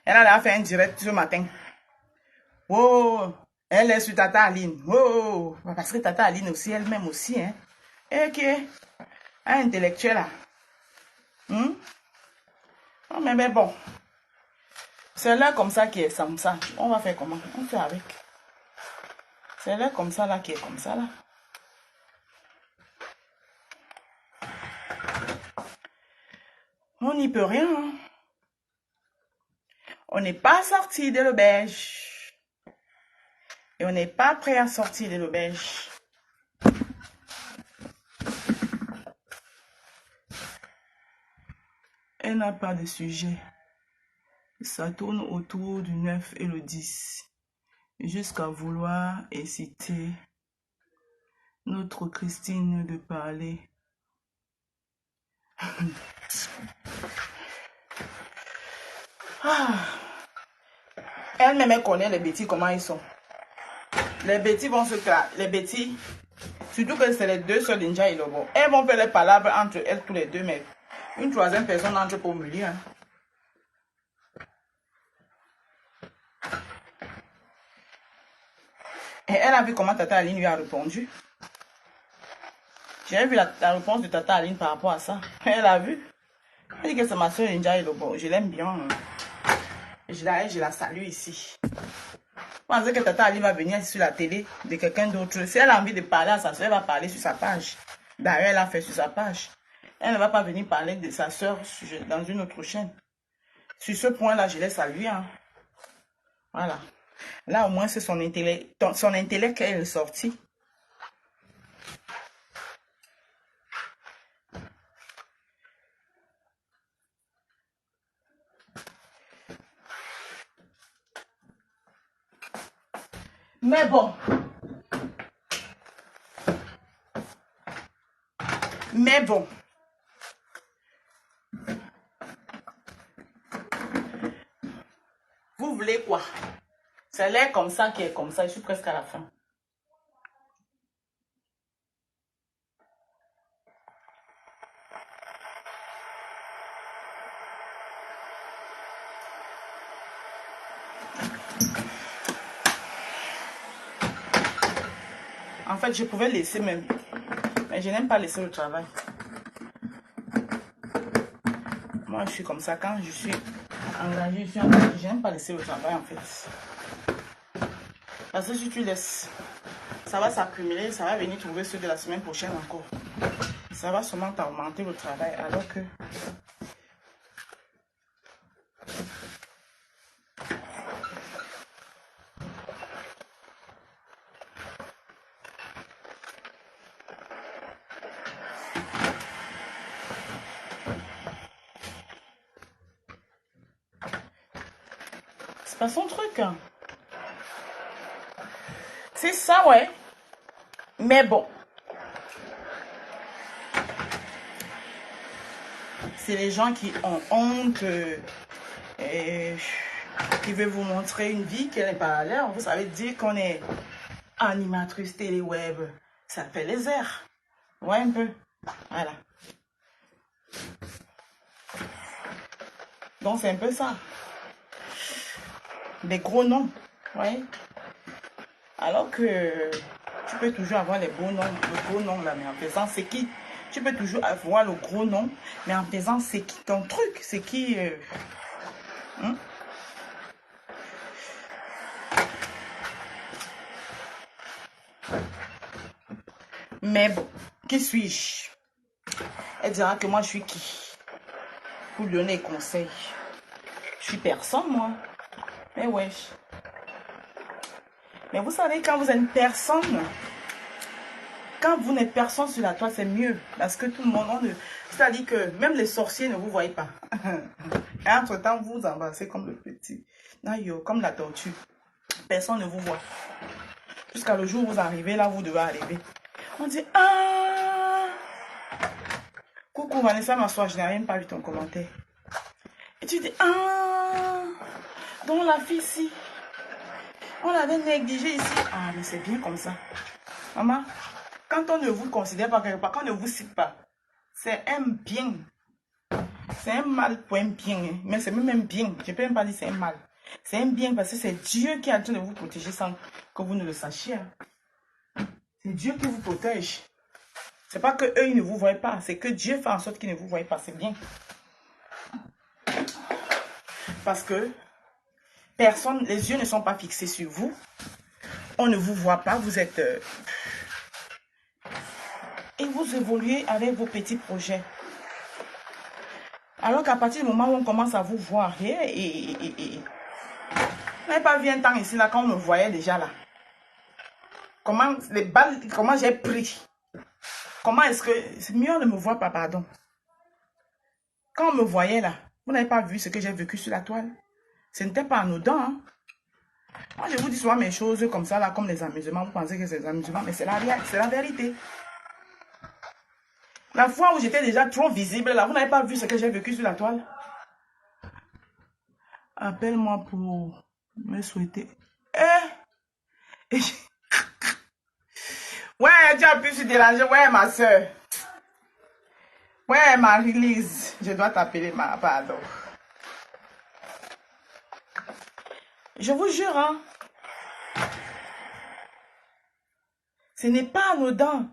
Elle a fait un direct ce matin. Oh, elle est sur Tata Aline. Oh, parce que Tata Aline aussi, elle-même aussi. Hein? Et qui est intellectuelle là. Oh, mais bon, c'est là comme ça qui est comme ça. On va faire comment? On fait avec. C'est là comme ça là qui est comme ça là. On n'y peut rien. Hein. On n'est pas sorti de l'auberge. Et on n'est pas prêt à sortir de l'auberge. Elle n'a pas de sujet. Ça tourne autour du 9 et le 10. Jusqu'à vouloir inciter notre Christine de parler. Elle-même, elle connaît les bêtis, comment ils sont. Les bêtis vont se clair. Les bêtis, surtout que c'est les deux sœurs d'Inja et Lobo. Elles vont faire les palabres entre elles tous les deux, mais une troisième personne entre pour me dire. Hein. Et elle a vu comment Tata Aline lui a répondu. J'ai vu la réponse de Tata Aline par rapport à ça. Elle a vu. Elle dit que c'est ma soeur Ninja et Lobo. Je l'aime bien. Je la salue ici. Je pensais que Tata Aline va venir sur la télé de quelqu'un d'autre. Si elle a envie de parler à sa soeur, elle va parler sur sa page. D'ailleurs, elle a fait sur sa page. Elle ne va pas venir parler de sa soeur dans une autre chaîne. Sur ce point-là, je l'ai salué. Hein. Voilà. Là, au moins, c'est son intellect qu'elle est sortie. Mais bon. Mais bon. Vous voulez quoi? C'est l'air comme ça qui est comme ça. Je suis presque à la fin. En fait, je pouvais laisser même. Mais je n'aime pas laisser le travail. Moi, je suis comme ça. Quand je suis engagée, je n'aime pas laisser le travail, en fait. Parce que si tu laisses, ça va s'accumuler, ça va venir trouver ceux de la semaine prochaine encore. Ça va sûrement t'augmenter le travail, alors que... C'est pas son truc. Hein. C'est ça, ouais. Mais bon. C'est les gens qui ont honte et qui veulent vous montrer une vie qui n'est pas à l'air. Vous savez dire qu'on est animatrice télé web. Ça fait les airs. Ouais, un peu. Voilà. Donc, c'est un peu ça. Des gros noms. Ouais. Alors que tu peux toujours avoir les beaux noms, le gros nom là, mais en faisant c'est qui. Tu peux toujours avoir le gros nom, mais en faisant c'est qui ton truc, c'est qui. Mais bon, qui suis-je? Elle dira que moi je suis qui? Pour lui donner des conseils. Je suis personne, moi. Mais wesh. Mais vous savez, quand vous êtes une personne, quand vous n'êtes personne sur la toile, c'est mieux. Parce que tout le monde, c'est-à-dire que même les sorciers ne vous voient pas. Et entre-temps, vous vous embrassez comme le petit. Aïe, comme la tortue. Personne ne vous voit. Jusqu'à le jour où vous arrivez, là, vous devez arriver. On dit, ah! Coucou Vanessa, m'assois, je n'ai rien pas vu ton commentaire. Et tu dis, ah! Donc la fille ici. On l'avait négligé ici. Ah, mais c'est bien comme ça. Maman, quand on ne vous considère pas quelque part, quand on ne vous cite pas, c'est un bien. C'est un mal pour un bien. Hein. Mais c'est même un bien. Je ne peux même pas dire c'est un mal. C'est un bien parce que c'est Dieu qui est en train de vous protéger sans que vous ne le sachiez. Hein. C'est Dieu qui vous protège. C'est pas que eux ils ne vous voient pas. C'est que Dieu fait en sorte qu'ils ne vous voient pas. C'est bien. Parce que personne, les yeux ne sont pas fixés sur vous. On ne vous voit pas. Vous êtes... et vous évoluez avec vos petits projets. Alors qu'à partir du moment où on commence à vous voir, on n'avait pas vu un temps ici, là, quand on me voyait déjà là. comment les balles, comment j'ai pris. Comment est-ce que... C'est mieux on ne me voit pas, pardon. Quand on me voyait là, vous n'avez pas vu ce que j'ai vécu sur la toile. Ce n'était pas anodin. Hein? Moi, je vous dis souvent mes choses comme ça, là, comme les amusements. Vous pensez que c'est des amusements, mais c'est la vérité. La fois où j'étais déjà trop visible, là, vous n'avez pas vu ce que j'ai vécu sur la toile. Appelle-moi pour me souhaiter. Ouais, tu as pu se déranger. Ouais, ma soeur. Ouais, Marie-Lise. Je dois t'appeler ma... Pardon. Je vous jure, hein. Ce n'est pas anodin.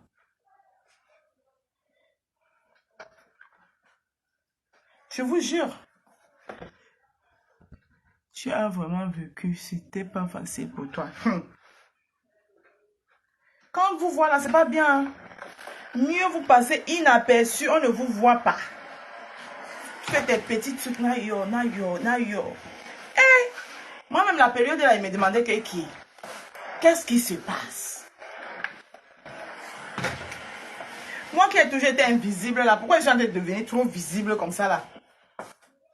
Je vous jure. Tu as vraiment vécu. C'était pas facile pour toi. Quand on vous voit là, c'est pas bien. Hein? Mieux vous passez inaperçu. On ne vous voit pas. Tu fais tes petites trucs. Nayo. Moi-même, la période là, il me demandait qu'est-ce qui se passe? Moi qui ai toujours été invisible là, pourquoi je suis en train de devenir trop visible comme ça là?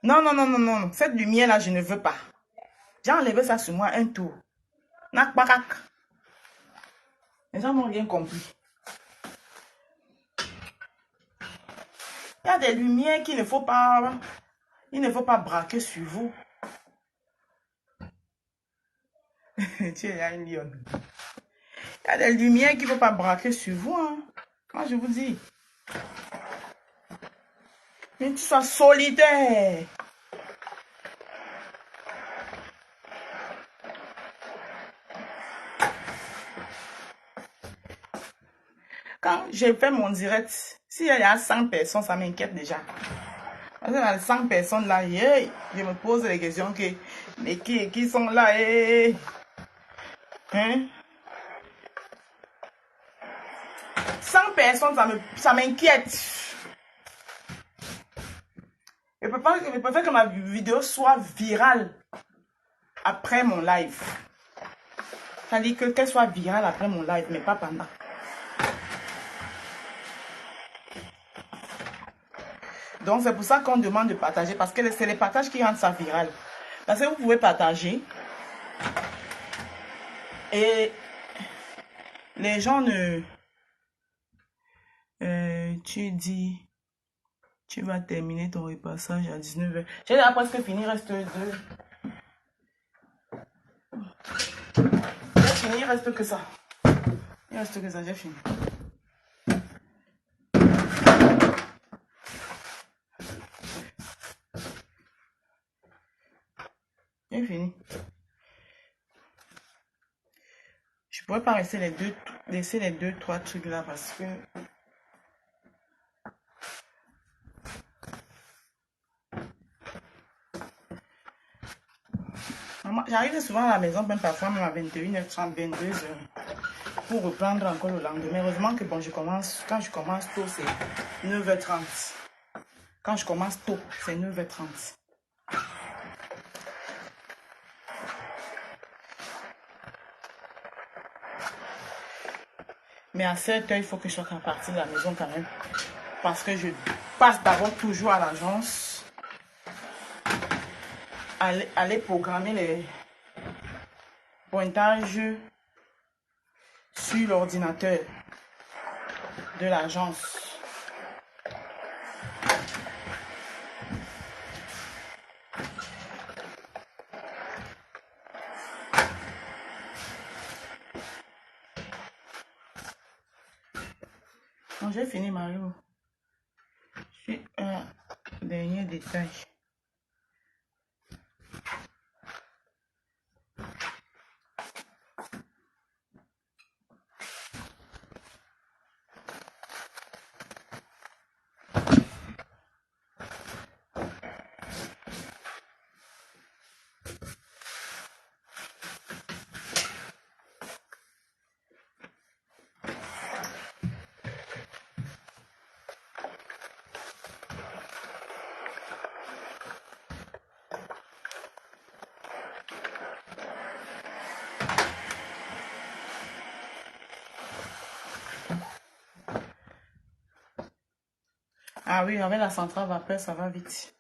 Non. Cette lumière là, je ne veux pas. J'ai enlevé ça sur moi un tour. Nak bakak. Les gens n'ont rien compris. Il y a des lumières qu'il ne faut pas... Il ne faut pas braquer sur vous. Tiens, il y a une lionne. Il y a des lumières qu'il ne faut pas braquer sur vous. Hein. Moi, je vous dis. Mais tu sois solidaire. Quand j'ai fait mon direct, s'il y a 100 personnes, ça m'inquiète déjà. Parce que dans les 100 personnes là, je me pose les questions que, mais qui sont là, hein? 100 personnes, ça m'inquiète. Je préfère que ma vidéo soit virale après mon live. C'est-à-dire qu'elle soit virale après mon live, mais pas pendant. Donc, c'est pour ça qu'on demande de partager. Parce que c'est les partages qui rendent ça viral. Parce que vous pouvez partager. Et les gens ne... tu dis... Tu vas terminer ton repassage à 19h. J'ai déjà presque fini. Reste 2. J'ai fini. Il reste que ça. J'ai fini. J'ai fini. Je pourrais pas laisser les deux, trois trucs là parce que j'arrive souvent à la maison, même parfois même à 21h30, 22h pour reprendre encore le lendemain. Heureusement que bon, quand je commence tôt, c'est 9h30. Quand je commence tôt, c'est 9h30. Mais à 7h, il faut que je sois à partir de la maison quand même. Parce que je passe d'abord toujours à l'agence. Aller programmer les pointages sur l'ordinateur de l'agence. J'ai fini, Mario. J'ai un dernier détail. Ah oui, avec la centrale vapeur, ça va vite.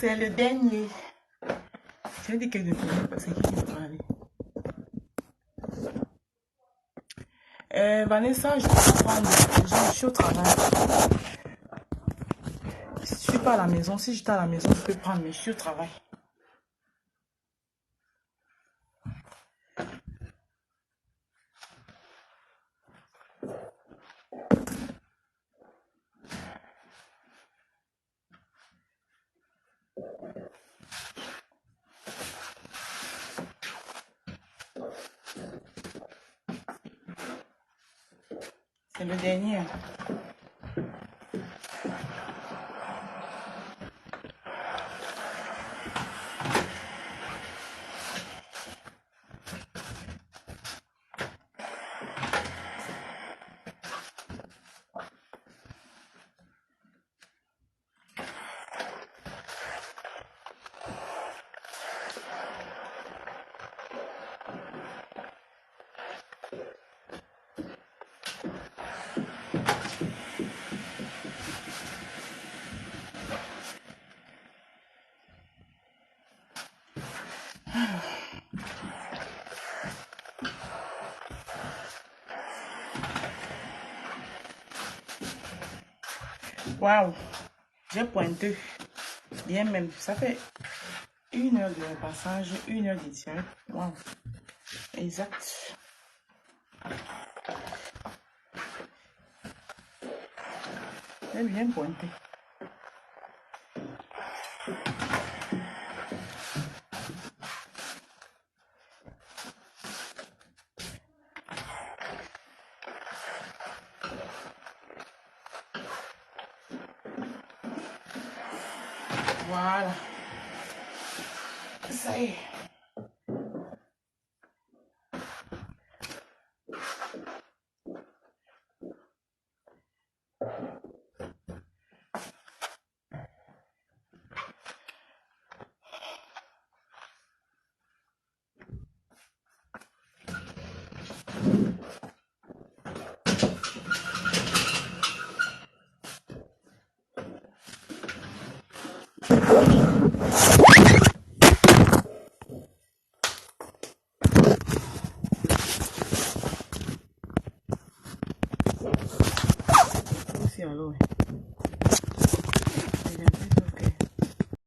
C'est le dernier. Je vais dire que je finis parce que qui va parler. Vanessa, je ne peux pas prendre. Je suis au travail. Je ne suis pas à la maison. Si j'étais à la maison, je peux prendre, mais je suis au travail. C'est le dernier. Waouh, j'ai pointé. Bien même, ça fait 1 heure de passage, 1 heure de direct. Waouh, exact. J'ai bien pointé. Voilà. Ça y est. Alors,